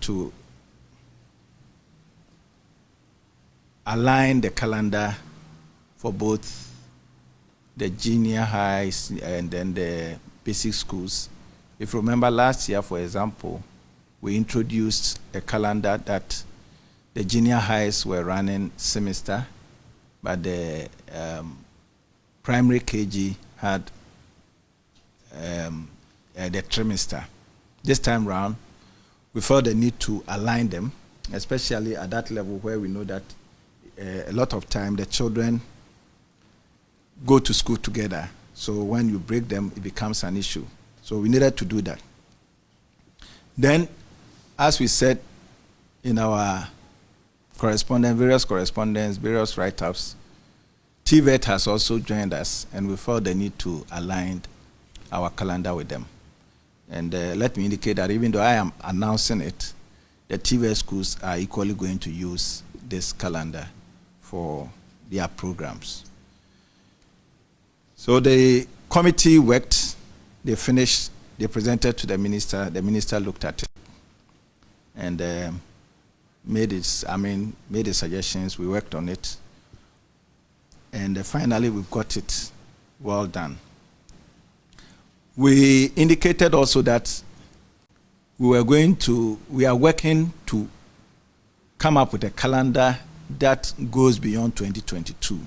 to align the calendar for both the junior highs and then the basic schools. If you remember last year, for example, we introduced a calendar that the junior highs were running semester, but the primary KG had the trimester. This time round, we felt the need to align them, especially at that level where we know that a lot of time the children go to school together. So when you break them, it becomes an issue. So we needed to do that. Then, as we said in our various write-ups, TVET has also joined us, and we felt the need to align our calendar with them. And let me indicate that even though I am announcing it, the TVET schools are equally going to use this calendar for their programs. So the committee worked, they finished, they presented to the minister looked at it and made the suggestions, we worked on it, and finally we've got it well done. We indicated also that we are working to come up with a calendar that goes beyond 2022.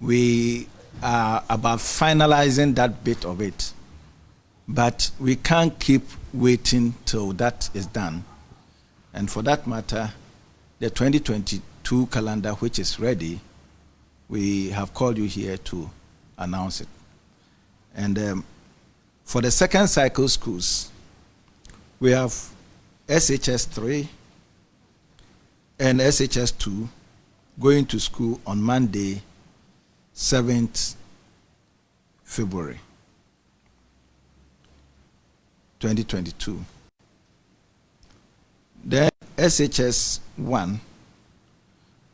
We are about finalizing that bit of it, but we can't keep waiting till that is done. And for that matter, the 2022 calendar, which is ready, we have called you here to announce it. And for the second cycle schools, we have SHS 3 and SHS 2 going to school on Monday, 7th February 2022. Then SHS 1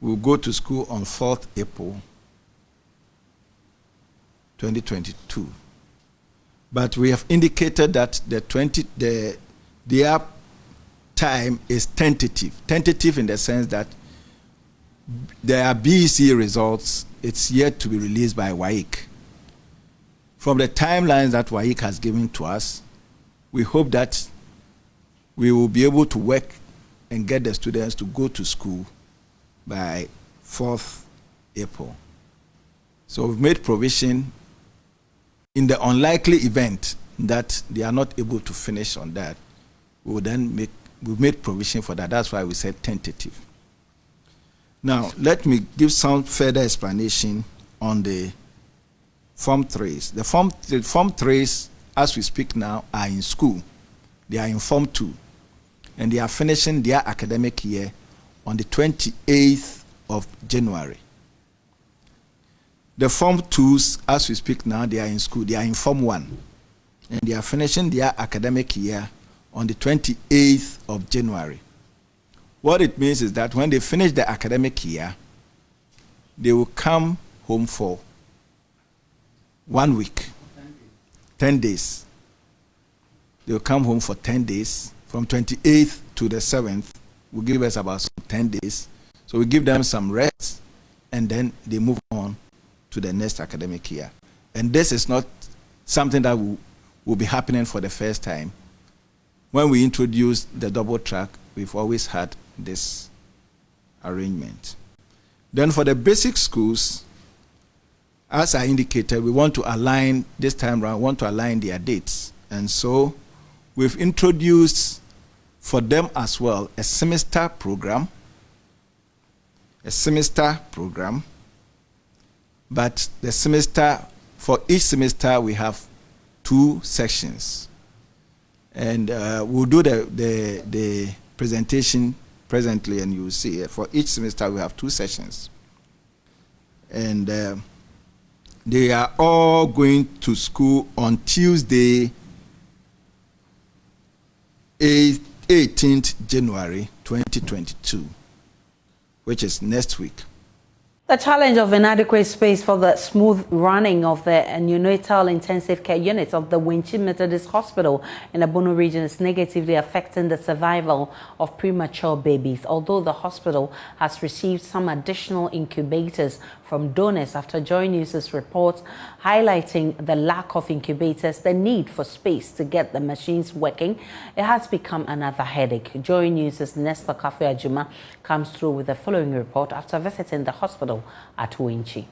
will go to school on 4th April 2022. But we have indicated that their time is tentative. Tentative in the sense that their BEC results, it's yet to be released by WAEC. From the timelines that WAEC has given to us, we hope that we will be able to work and get the students to go to school by 4th April. So we've made provision in the unlikely event that they are not able to finish on that. We've made provision for that. That's why we said tentative. Now, let me give some further explanation on the Form 3s. The Form 3s, as we speak now, are in school. They are in Form 2. And they are finishing their academic year on the 28th of January. The Form 2s, as we speak now, they are in school. They are in Form 1. And they are finishing their academic year on the 28th of January. What it means is that when they finish the academic year, they will come home for 1 week, 10 days. They will come home for 10 days. From 28th to the 7th, will give us about 10 days. So we give them some rest, and then they move on to the next academic year. And this is not something that will be happening for the first time. When we introduced the double track, we've always had this arrangement. Then for the basic schools, as I indicated, we want to align, this time around, want to align their dates. And so we've introduced for them as well a semester program, but the semester, for each semester we have 2 sections. And we'll do the presentation presently, and you'll see for each semester we have 2 sessions. And they are all going to school on Tuesday, 18th January 2022, which is next week. The challenge of inadequate space for the smooth running of the neonatal intensive care unit of the Winchi Methodist Hospital in the Bono region is negatively affecting the survival of premature babies, although the hospital has received some additional incubators from donors after JoyNews' report highlighting the lack of incubators, the need for space to get the machines working. It has become another headache. JoyNews' Nestor Cafe Ajuma comes through with the following report after visiting the hospital at Winchi.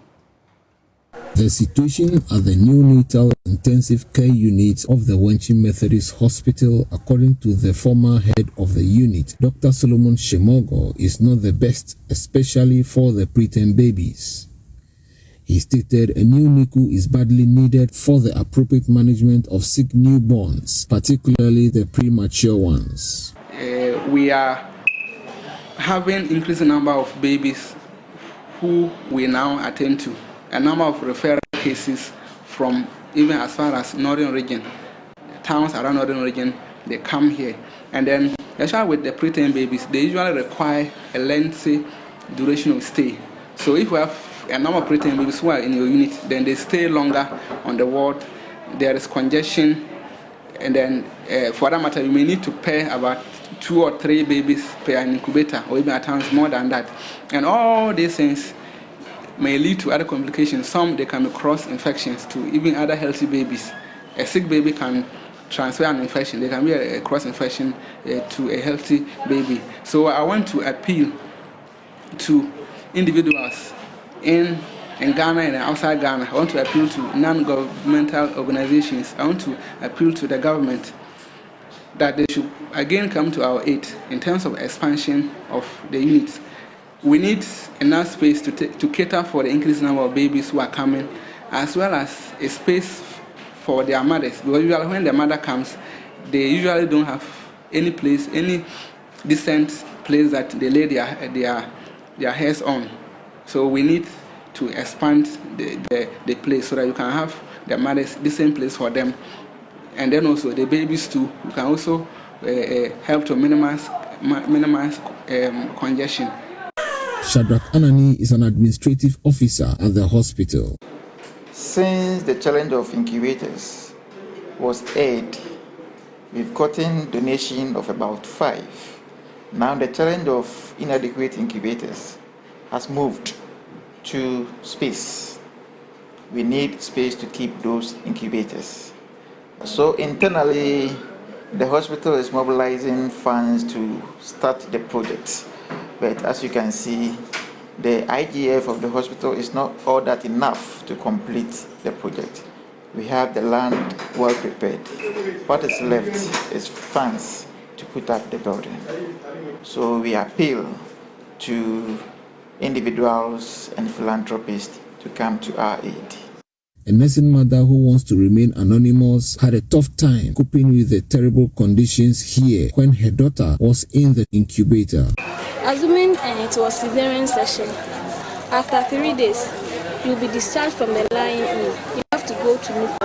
The situation at the neonatal intensive care unit of the Wenchi Methodist Hospital, according to the former head of the unit, Dr. Solomon Shemogo, is not the best, especially for the preterm babies. He stated a new NICU is badly needed for the appropriate management of sick newborns, particularly the premature ones. We are having increasing number of babies who we now attend to. A number of referral cases from even as far as northern region, towns around northern region, they come here. And then, especially with the preterm babies, they usually require a lengthy duration of stay. So if we have a number of preterm babies who are in your unit, then they stay longer on the ward, there is congestion, and then for that matter, you may need to pay about 2 or 3 babies per incubator, or even at times more than that. And all these things may lead to other complications. Some, they can be cross-infections to even other healthy babies. A sick baby can transfer an infection. There can be a cross-infection to a healthy baby. So I want to appeal to individuals in Ghana and outside Ghana. I want to appeal to non-governmental organizations. I want to appeal to the government that they should again come to our aid in terms of expansion of the units. We need enough space to cater for the increased number of babies who are coming, as well as a space for their mothers. Because usually when the mother comes, they usually don't have any place, any decent place that they lay their hairs on. So we need to expand the place so that you can have the mothers decent place for them. And then also the babies too, you can also help to minimize congestion. Shadrach Anani is an administrative officer at the hospital. Since the challenge of incubators was aired, we've gotten donation of about 5. Now the challenge of inadequate incubators has moved to space. We need space to keep those incubators. So internally, the hospital is mobilizing funds to start the project. But as you can see, the IGF of the hospital is not all that enough to complete the project. We have the land well prepared. What is left is funds to put up the building. So we appeal to individuals and philanthropists to come to our aid. A nursing mother who wants to remain anonymous had a tough time coping with the terrible conditions here when her daughter was in the incubator. Assuming it was cesarean section, after 3 days, you'll be discharged from the lying in. You have to go to NICU.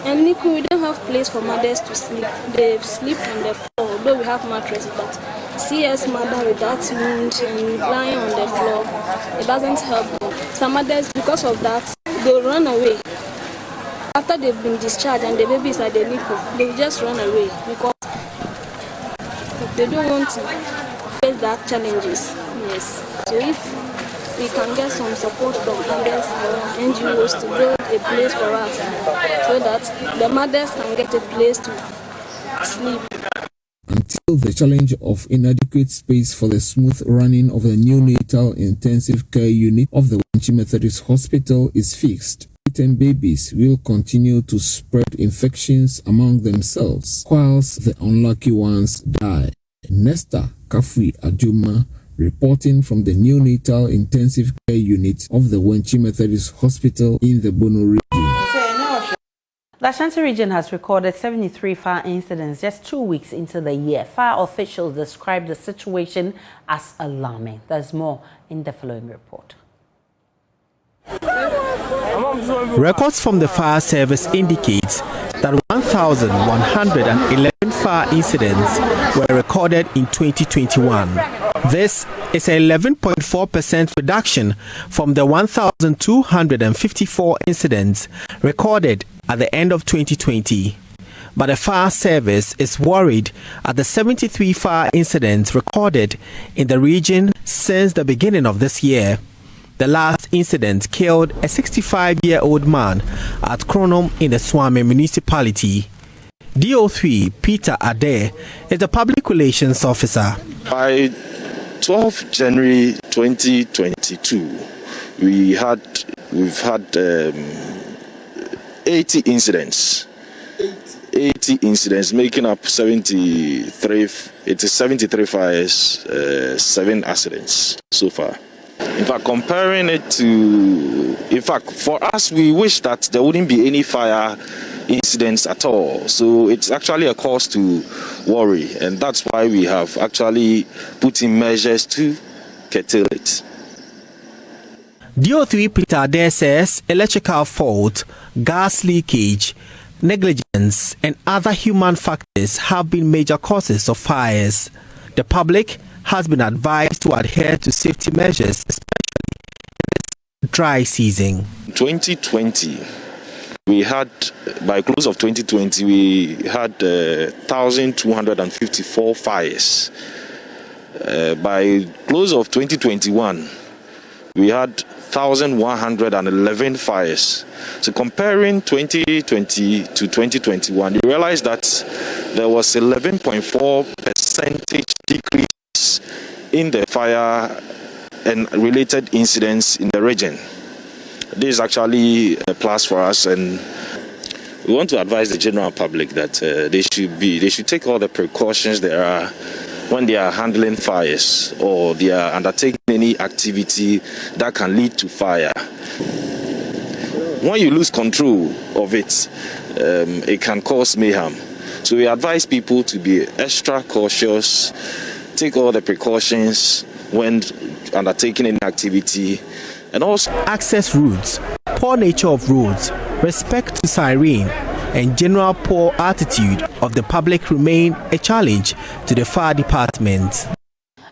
And NICU, we don't have place for mothers to sleep. They sleep on the floor, although we have mattresses, but CS mother with that wound and lying on the floor, it doesn't help them. Some mothers, because of that, they'll run away. After they've been discharged and the baby is at the NICU, they'll just run away because they don't want to face that challenges. Yes. So if we can get some support from others or NGOs to build a place for us so that the mothers can get a place to sleep. Until the challenge of inadequate space for the smooth running of the neonatal intensive care unit of the Wenchi Methodist Hospital is fixed, preterm babies will continue to spread infections among themselves, whilst the unlucky ones die. Nestor Cafe Ajuma, reporting from the neonatal intensive care unit of the Wenchi Methodist Hospital in the Bono region. The Ashanti region has recorded 73 fire incidents just 2 weeks into the year. Fire officials describe the situation as alarming. There's more in the following report. Records from the fire service indicate that 1,111 fire incidents were recorded in 2021. This is an 11.4% reduction from the 1,254 incidents recorded at the end of 2020. But the fire service is worried at the 73 fire incidents recorded in the region since the beginning of this year. The last incident killed a 65-year-old man at Kronom in the Swami municipality. DO3 Peter Adair is the public relations officer. By 12 January 2022, we've had 80 incidents. 80 incidents, making up 73 fires, 7 accidents so far. In fact, comparing it to, for us, we wish that there wouldn't be any fire incidents at all. So it's actually a cause to worry, and that's why we have actually put in measures to curtail it. DO3 Peter Adair says electrical fault, gas leakage, negligence and other human factors have been major causes of fires. The public has been advised to adhere to safety measures, especially in this dry season. 2020, we had, by close of 2020, we had 1,254 fires. By close of 2021, we had 1,111 fires. So comparing 2020 to 2021, you realize that there was 11.4% decrease in the fire and related incidents in the region. This is actually a plus for us, and we want to advise the general public that they should take all the precautions there are when they are handling fires or they are undertaking any activity that can lead to fire. When you lose control of it, it can cause mayhem. So we advise people to be extra cautious, take all the precautions when undertaking any activity, and also access routes, poor nature of roads, respect to siren, and general poor attitude of the public remain a challenge to the fire department.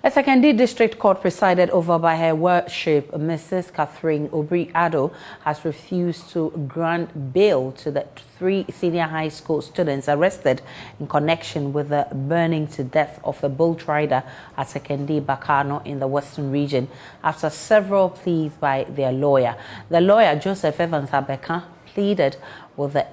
A Secondary District Court presided over by Her Worship Mrs. Catherine Obri-Ado has refused to grant bail to the 3 senior high school students arrested in connection with the burning to death of a boat rider at Secondary Bakano in the Western region after several pleas by their lawyer. The lawyer, Joseph Evans Abeka, pleaded with the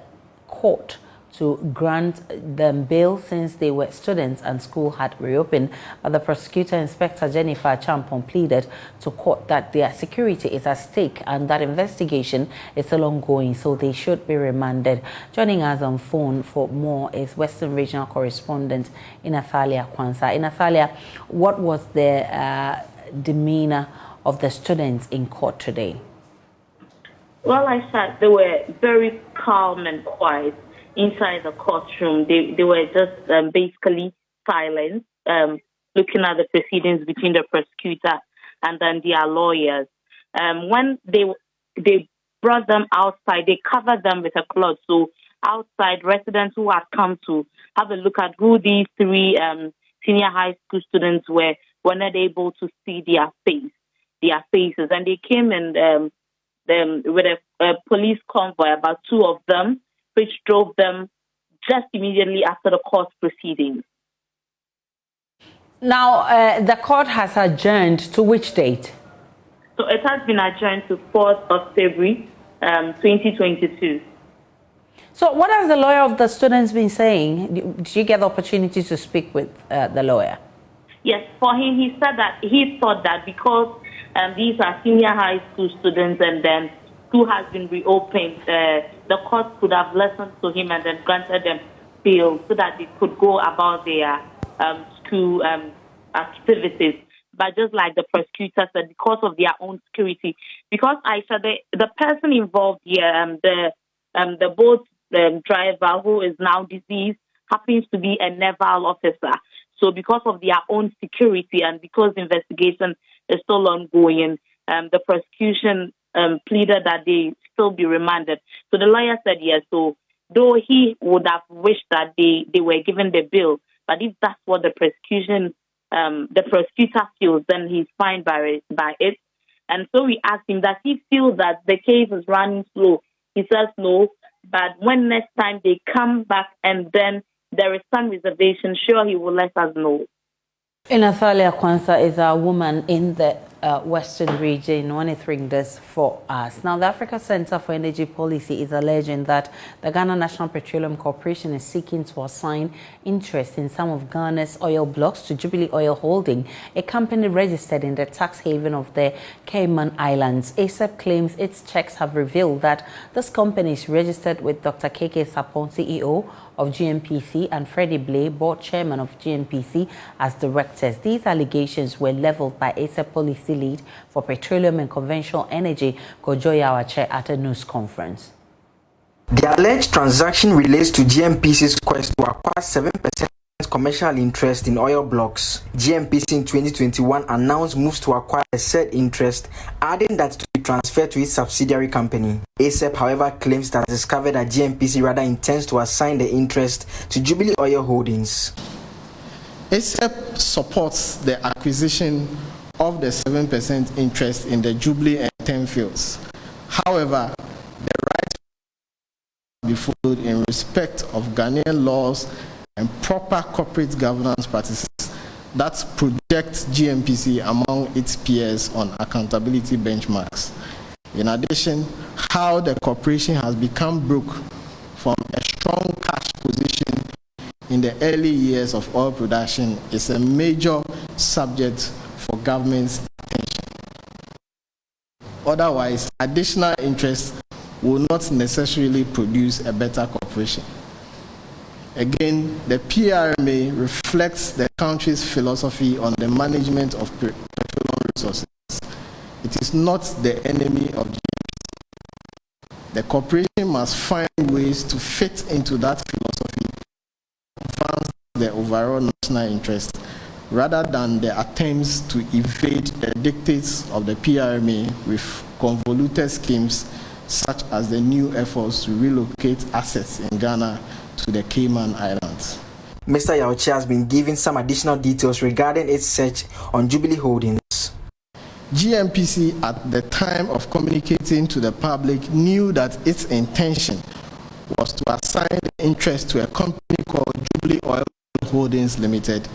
court to grant them bail since they were students and school had reopened, but the prosecutor, Inspector Jennifer Champon, pleaded to court that their security is at stake and that investigation is still ongoing, so they should be remanded. Joining us on phone for more is Western Regional Correspondent Inathalia Kwanzaa. Inathalia, what was the demeanor of the students in court today? Well, I said they were very calm and quiet inside the courtroom. They were just basically silent, looking at the proceedings between the prosecutor and then their lawyers. When they brought them outside, they covered them with a cloth. So outside, residents who had come to have a look at who these 3 senior high school students were not able to see their faces. And they came and with a police convoy, about 2 of them, which drove them just immediately after the court proceedings. Now, the court has adjourned to which date? So it has been adjourned to 4th of February, 2022. So what has the lawyer of the students been saying? Did you get the opportunity to speak with the lawyer? Yes, for him, he said that he thought that because these are senior high school students and then school has been reopened, the court could have listened to him and then granted them bail so that they could go about their school activities. But just like the prosecutor said, because of their own security, because I said the person involved here, the boat driver who is now deceased, happens to be a naval officer. So because of their own security and because the investigation is still ongoing, the prosecution pleaded that they still be remanded. So the lawyer said yes. So though he would have wished that they were given the bail, but if that's what the prosecutor feels, then he's fine by it. And so we asked him, does he feel that the case is running slow? He says no, but when next time they come back and then there is some reservation, sure, he will let us know. Inathalia Kwanzaa is a woman in the Western region, monitoring this for us. Now, the Africa Center for Energy Policy is alleging that the Ghana National Petroleum Corporation is seeking to assign interest in some of Ghana's oil blocks to Jubilee Oil Holding, a company registered in the tax haven of the Cayman Islands. ASEP claims its checks have revealed that this company is registered with Dr. KK Sapon, CEO of GNPC, and Freddie Blay, board chairman of GNPC, as directors. These allegations were leveled by ASEP policy lead for petroleum and conventional energy, Kojo Yawache, at a news conference. The alleged transaction relates to GNPC's quest to acquire 7% commercial interest in oil blocks. GNPC in 2021 announced moves to acquire a said interest, adding that to be transferred to its subsidiary company. ASEP, however, claims that discovered that GNPC rather intends to assign the interest to Jubilee Oil Holdings. ASEP supports the acquisition of the 7% interest in the Jubilee and 10 fields. However, the right to be followed in respect of Ghanaian laws and proper corporate governance practices that project GNPC among its peers on accountability benchmarks. In addition, how the corporation has become broke from a strong cash position in the early years of oil production is a major subject for government's attention. Otherwise, additional interest will not necessarily produce a better corporation. Again, the PRMA reflects the country's philosophy on the management of petroleum resources. It is not the enemy of GNPC. The corporation must find ways to fit into that philosophy, advance the overall national interest, rather than the attempts to evade the dictates of the PRMA with convoluted schemes such as the new efforts to relocate assets in Ghana to the Cayman Islands. Mr. Yawache has been given some additional details regarding its search on Jubilee Holdings. GNPC, at the time of communicating to the public, knew that its intention was to assign the interest to a company called Jubilee Oil Holdings Limited,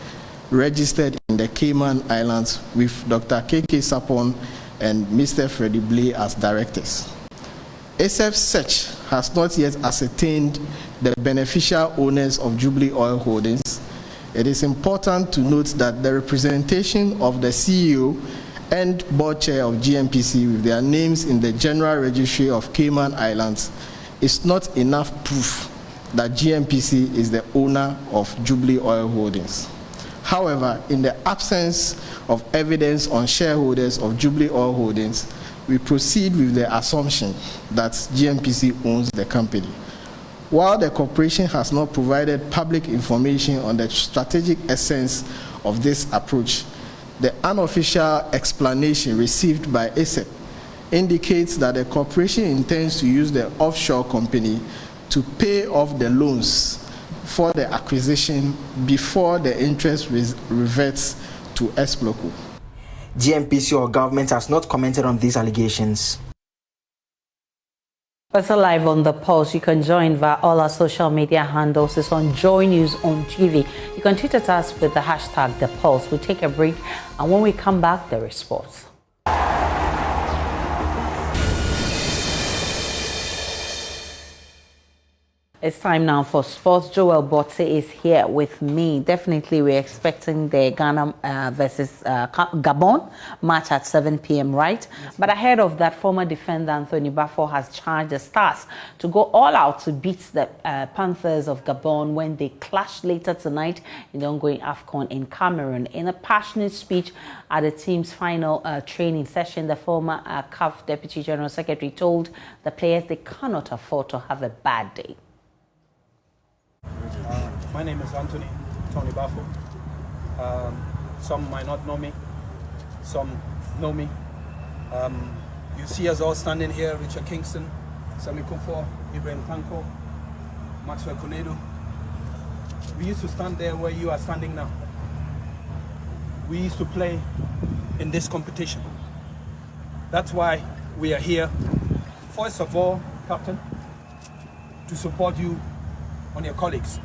registered in the Cayman Islands, with Dr. KK Sapon and Mr. Freddie Blay as directors. ASEP's search has not yet ascertained the beneficial owners of Jubilee Oil Holdings. It is important to note that the representation of the CEO and board chair of GNPC with their names in the General Registry of Cayman Islands is not enough proof that GNPC is the owner of Jubilee Oil Holdings. However, in the absence of evidence on shareholders of Jubilee Oil Holdings, we proceed with the assumption that GNPC owns the company. While the corporation has not provided public information on the strategic essence of this approach, the unofficial explanation received by ASEP indicates that the corporation intends to use the offshore company to pay off the loans for the acquisition before the interest reverts to Exploco. GNPC or government has not commented on these allegations. Also live on The Pulse, you can join via all our social media handles. It's on JoyNews on TV. You can tweet at us with the hashtag The Pulse. We'll take a break, and when we come back, there is sports. It's time now for sports. Joel Botte is here with me. Definitely, we're expecting the Ghana versus Gabon match at 7 p.m., right? Yes. But ahead of that, former defender Anthony Baffour has charged the Stars to go all out to beat the Panthers of Gabon when they clash later tonight in the ongoing AFCON in Cameroon. In a passionate speech at the team's final training session, the former CAF Deputy General Secretary told the players they cannot afford to have a bad day. My name is Tony Baffour. Some might not know me, some know me. You see us all standing here: Richard Kingston, Sami Kufo, Ibrahim Tanko, Maxwell Konedo. We used to stand there where you are standing now. We used to play in this competition. That's why we are here. First of all, Captain, to support you on your colleagues.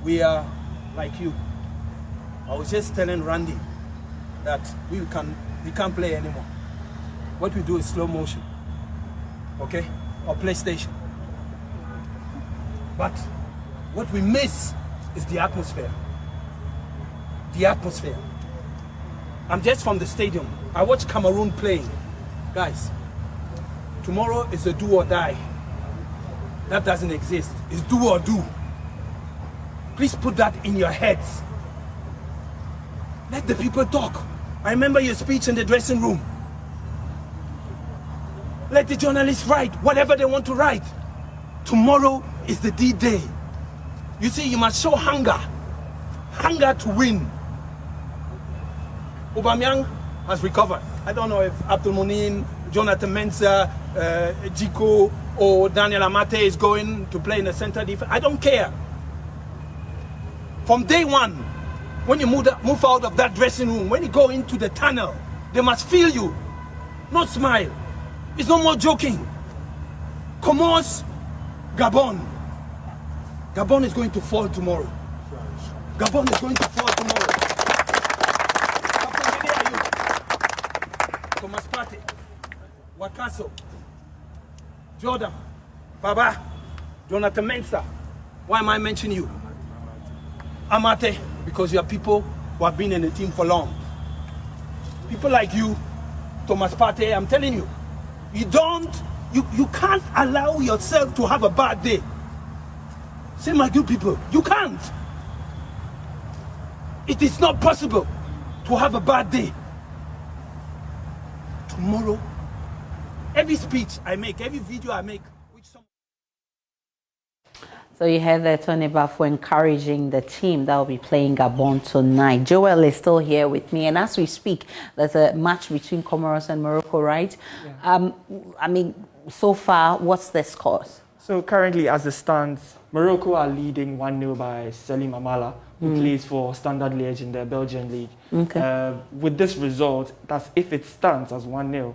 We are like you, I was just telling Randy that we can't play anymore. What we do is slow motion, okay, or PlayStation. But what we miss is the atmosphere. The atmosphere. I'm just from the stadium. I watch Cameroon playing. Guys, tomorrow is a do or die. That doesn't exist. It's do or do. Please put that in your heads. Let the people talk. I remember your speech in the dressing room. Let the journalists write whatever they want to write. Tomorrow is the D-Day. You see, you must show hunger. Hunger to win. Aubameyang has recovered. I don't know if Abdul Munin, Jonathan Mensah, Jiko or Daniel Amate is going to play in the center defense. I don't care. From day one, when you move out of that dressing room, when you go into the tunnel, they must feel you, not smile. It's no more joking. Comoros, Gabon. Gabon is going to fall tomorrow. Gabon is going to fall tomorrow. Captain, where are you? Thomas Partey, Wakaso, Jordan, Baba, Jonathan Mensah. Why am I mentioning you? Amate, because you are people who have been in the team for long. People like you, Thomas Partey, I'm telling you, you can't allow yourself to have a bad day. Say my good people, you can't. It is not possible to have a bad day. Tomorrow, every speech I make, every video I make, So you heard that Tony Bafo encouraging the team that will be playing Gabon tonight. Joel is still here with me, and as we speak, there's a match between Comoros and Morocco, right? Yeah. I mean, so far, what's the scores? So currently, as it stands, Morocco are leading 1-0 by Selim Amala, who plays for Standard Liège in the Belgian league. Okay. With this result, that's if it stands as 1-0,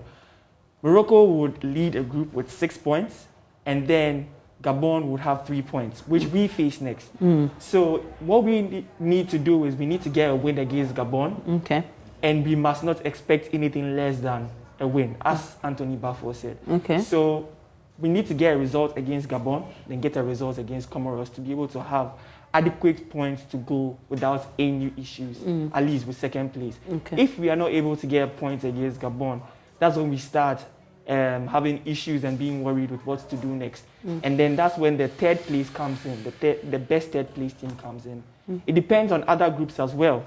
Morocco would lead a group with 6 points, and then Gabon would have 3 points, which we face next. So what we need to do is we need to get a win against Gabon. Okay. And we must not expect anything less than a win, as Anthony Bafo said. Okay. So we need to get a result against Gabon, then get a result against Comoros to be able to have adequate points to go without any issues, at least with second place. Okay. If we are not able to get points against Gabon, that's when we start having issues and being worried with what to do next. And then that's when the third place comes in, the best third place team comes in. It depends on other groups as well.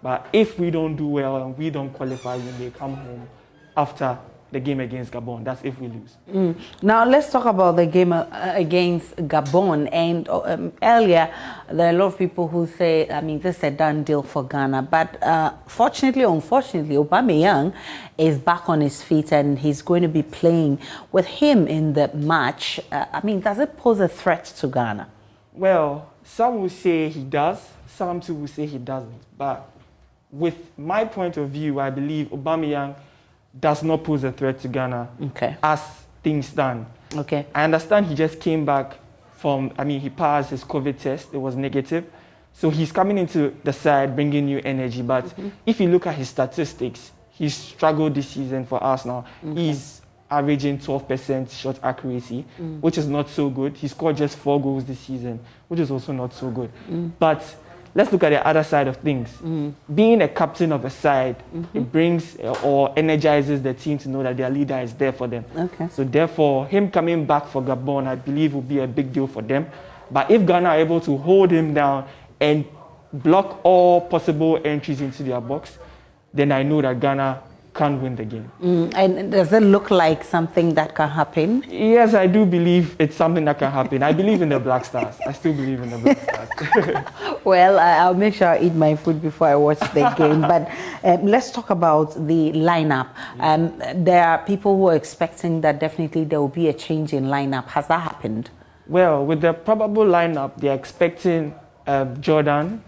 But if we don't do well and we don't qualify, we may come home after the game against Gabon. That's if we lose. Now let's talk about the game against Gabon. And earlier, there are a lot of people who say, I mean, this is a done deal for Ghana. But fortunately, unfortunately, Aubameyang is back on his feet and he's going to be playing with him in the match. I mean, does it pose a threat to Ghana? Well, some will say he does. Some too will say he doesn't. But with my point of view, I believe Aubameyang does not pose a threat to Ghana as things stand. Okay. I understand he just came back from, I mean, he passed his COVID test. It was negative. So he's coming into the side, bringing new energy. But if you look at his statistics, he's struggled this season for Arsenal. He's averaging 12% shot accuracy, which is not so good. He scored just 4 goals this season, which is also not so good. But let's look at the other side of things. Being a captain of a side, it brings or energizes the team to know that their leader is there for them. Okay. So therefore, him coming back for Gabon, I believe, will be a big deal for them. But if Ghana are able to hold him down and block all possible entries into their box, then I know that Ghana can win the game. And does it look like something that can happen? Yes, I do believe it's something that can happen. I believe in the Black Stars. I still believe in the Black Stars. Well, I'll make sure I eat my food before I watch the game. But let's talk about the lineup. There are people who are expecting that definitely there will be a change in lineup. Has that happened? Well, with the probable lineup, they're expecting Jordan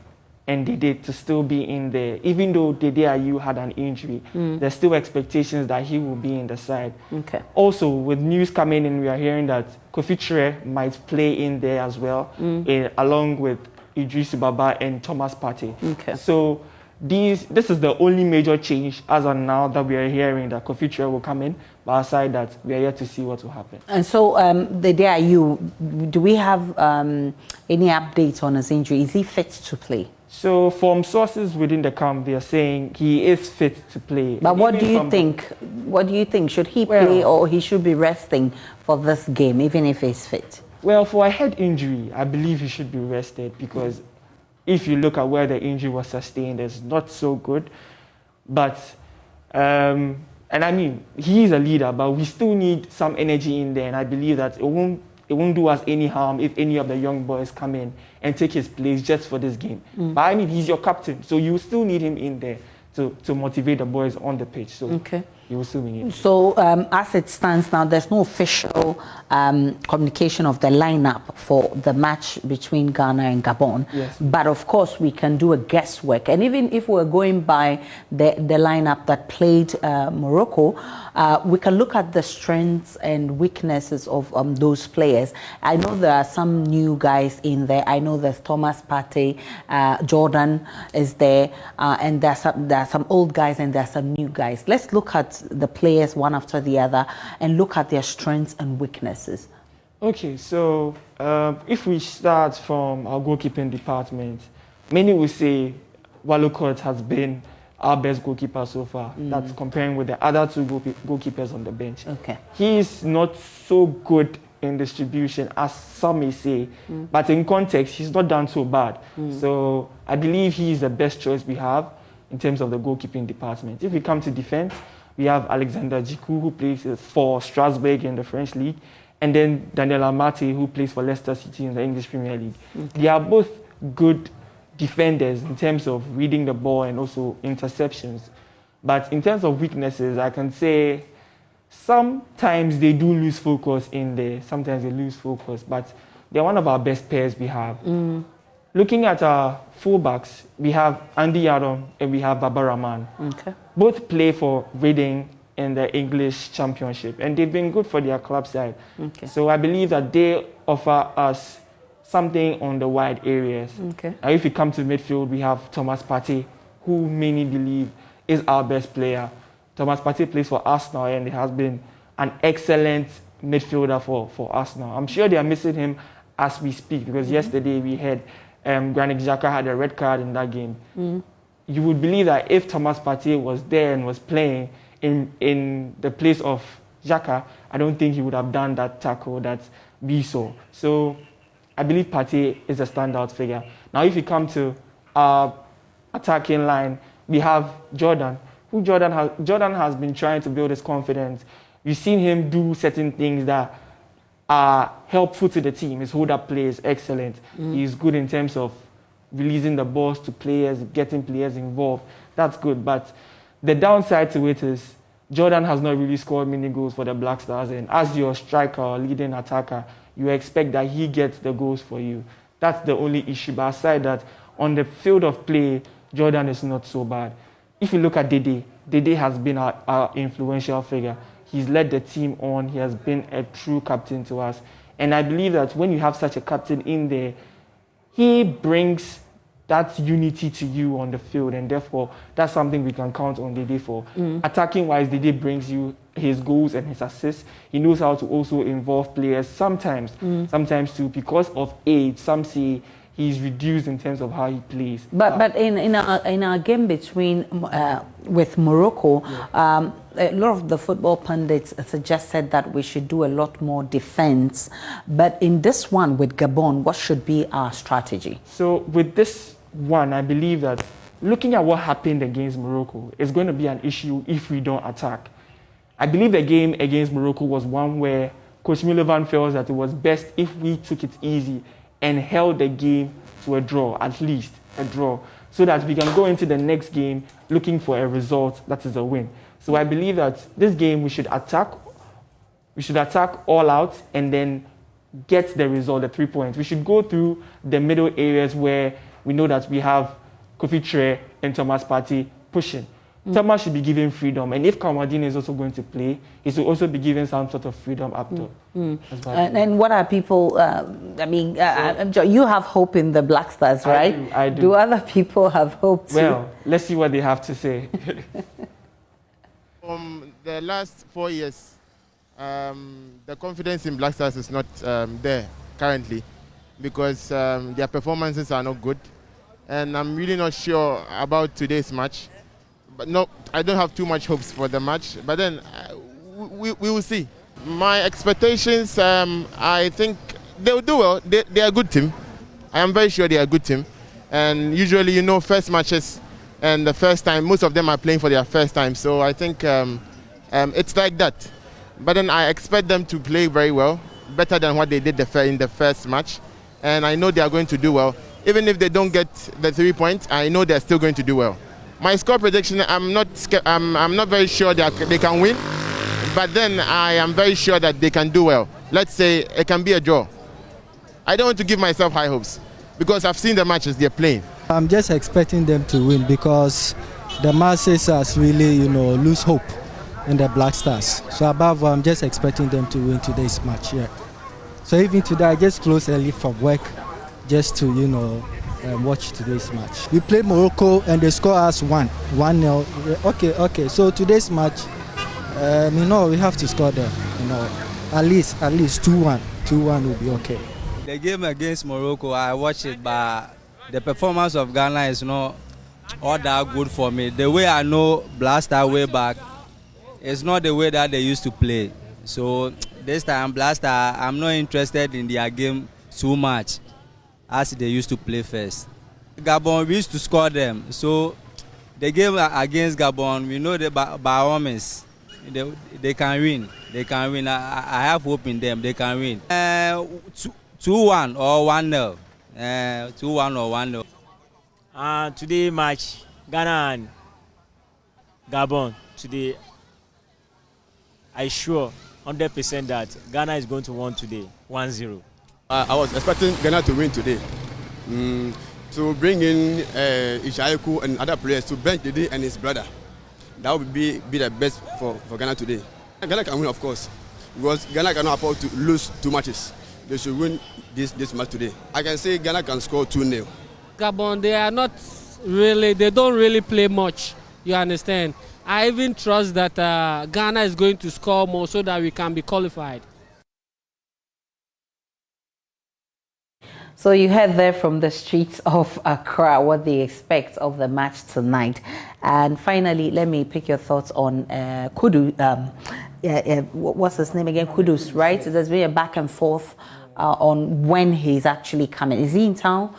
and Dede to still be in there. Even though Dede Ayew had an injury, there's still expectations that he will be in the side. Okay. Also, with news coming in, we are hearing that Kofi Tre might play in there as well, along with Idris Baba and Thomas Partey. Okay. So this is the only major change as of now that we are hearing, that Kofi Tre will come in. But aside that, we are yet to see what will happen. And so, the day are you? Do we have any updates on his injury? Is he fit to play? So, from sources within the camp, they are saying he is fit to play. But what do you think? What do you think? Should he play, or he should be resting for this game, even if he's fit? Well, for a head injury, I believe he should be rested, because if you look at where the injury was sustained, it's not so good. But, and I mean, he is a leader, but we still need some energy in there. And I believe that it won't do us any harm if any of the young boys come in and take his place just for this game. But I mean, he's your captain, so you still need him in there to motivate the boys on the pitch. So you will still be needed. So as it stands now, there's no official communication of the lineup for the match between Ghana and Gabon. Yes. But of course, we can do a guesswork. And even if we're going by the lineup that played Morocco, we can look at the strengths and weaknesses of those players. I know there are some new guys in there. I know there's Thomas Partey, Jordan is there, and there are some old guys and there are some new guys. Let's look at the players one after the other and look at their strengths and weaknesses. Okay, so if we start from our goalkeeping department, many will say Walcott has been our best goalkeeper so far. That's comparing with the other two goalkeepers on the bench. Okay. He is not so good in distribution as some may say, but in context, he's not done so bad. So I believe he is the best choice we have in terms of the goalkeeping department. If we come to defense, we have Alexander Djikou, who plays for Strasbourg in the French League, and then Daniel Amate, who plays for Leicester City in the English Premier League. They are both good defenders in terms of reading the ball and also interceptions. But in terms of weaknesses, I can say sometimes they do lose focus in there. Sometimes they lose focus, but they're one of our best pairs we have. Looking at our fullbacks, we have Andy Adam and we have Baba Rahman. Okay. Both play for Reading in the English Championship, and they've been good for their club side. Okay. So I believe that they offer us something on the wide areas. Okay. Now, if we come to midfield, we have Thomas Partey, who many believe is our best player. Thomas Partey plays for Arsenal, and he has been an excellent midfielder for Arsenal. I'm sure they are missing him as we speak, because yesterday we had Granit Xhaka had a red card in that game. You would believe that if Thomas Partey was there and was playing in the place of Xhaka, I don't think he would have done that tackle that we saw. So I believe Partey is a standout figure. Now, if you come to our attacking line, we have Jordan, who Jordan has been trying to build his confidence. You've seen him do certain things that are helpful to the team. His hold-up play is excellent. He's good in terms of releasing the balls to players, getting players involved. That's good. But the downside to it is Jordan has not really scored many goals for the Black Stars. And as your striker or leading attacker, you expect that he gets the goals for you. That's the only issue. But aside that, on the field of play, Jordan is not so bad. If you look at Dede has been our influential figure. He's led the team on. He has been a true captain to us. And I believe that when you have such a captain in there, he brings that unity to you on the field. And therefore, that's something we can count on Dede for. Attacking-wise, Dede brings you his goals and his assists. He knows how to also involve players sometimes too, because of age. Some say he's reduced in terms of how he plays. But in our game between with Morocco, a lot of the football pundits suggested that we should do a lot more defense. But in this one with Gabon, what should be our strategy? So with this one, I believe that looking at what happened against Morocco is going to be an issue if we don't attack. I believe the game against Morocco was one where Coach Milovan felt that it was best if we took it easy and held the game to a draw, at least a draw, so that we can go into the next game looking for a result that is a win. So I believe that this game we should attack all out and then get the result, the 3 points. We should go through the middle areas where we know that we have Kofi Tre and Thomas Partey pushing. Someone should be given freedom, and if Kamadine is also going to play, he should also be given some sort of freedom up top. And what are people? You have hope in the Black Stars, right? I do. Do other people have hope too? Well, let's see what they have to say. The last 4 years, the confidence in Black Stars is not there currently because their performances are not good, and I'm really not sure about today's match. But no, I don't have too much hopes for the match. But then we will see. My expectations, I think they will do well. They are a good team. I am very sure they are a good team. And usually, first matches and the first time, most of them are playing for their first time. So I think it's like that. But then I expect them to play very well, better than what they did in the first match. And I know they are going to do well. Even if they don't get the 3 points, I know they're still going to do well. My score prediction, I'm not very sure that they can win, but then I am very sure that they can do well. Let's say it can be a draw. I don't want to give myself high hopes because I've seen the matches they're playing. I'm just expecting them to win because the masses has really, lose hope in the Black Stars. So above all, I'm just expecting them to win today's match. Yeah. So even today, I just closed early from work just to, watch today's match. We play Morocco and they score us 1-0. Okay. So today's match, we have to score them. At least 2-1. 2-1 will be okay. The game against Morocco, I watched it, but the performance of Ghana is not all that good for me. The way I know Black Star way back, it's not the way that they used to play. So this time, Black Star, I'm not interested in their game too much as they used to play first. Gabon, we used to score them. So the game against Gabon, we know that by all means, they can win. They can win. I have hope in them. They can win. 2-1 or 1-0. 2-1 or 1-0. Today match, Ghana and Gabon. Today, I sure 100% that Ghana is going to win today, 1-0. I was expecting Ghana to win today. To bring in Ishaiku and other players to bench Dede and his brother. That would be the best for Ghana today. Ghana can win, of course, because Ghana cannot afford to lose 2 matches. They should win this match today. I can say Ghana can score 2-0. Gabon, they don't really play much, you understand? I even trust that Ghana is going to score more so that we can be qualified. So you heard there from the streets of Accra what they expect of the match tonight. And finally, let me pick your thoughts on Kudu. What's his name again? Kudus, right? There's been a back and forth on when he's actually coming. Is he in town?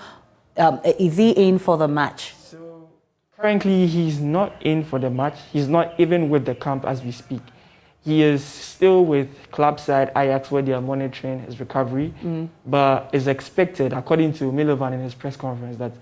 Is he in for the match? So currently, he's not in for the match. He's not even with the camp as we speak. He is still with club side Ajax where they are monitoring his recovery, but it's expected, according to Milovan in his press conference, that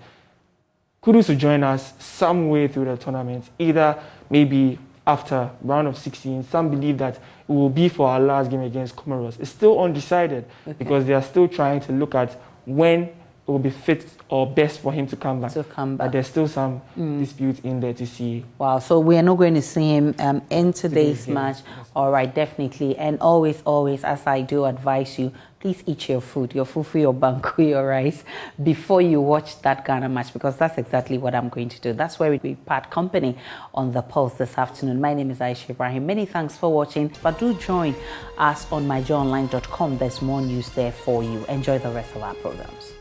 Kudus will join us some way through the tournament, either maybe after round of 16. Some believe that it will be for our last game against Comoros. It's still undecided because they are still trying to look at when it will be fit or best for him to come back. But there's still some dispute in there to see. Wow, so we are not going to see him in today's match. All right, definitely. And always, as I do advise you, please eat your food for your banku, your rice, before you watch that Ghana match, because that's exactly what I'm going to do. That's where we part company on The Pulse this afternoon. My name is Aisha Ibrahim. Many thanks for watching, but do join us on myjoyonline.com. There's more news there for you. Enjoy the rest of our programs.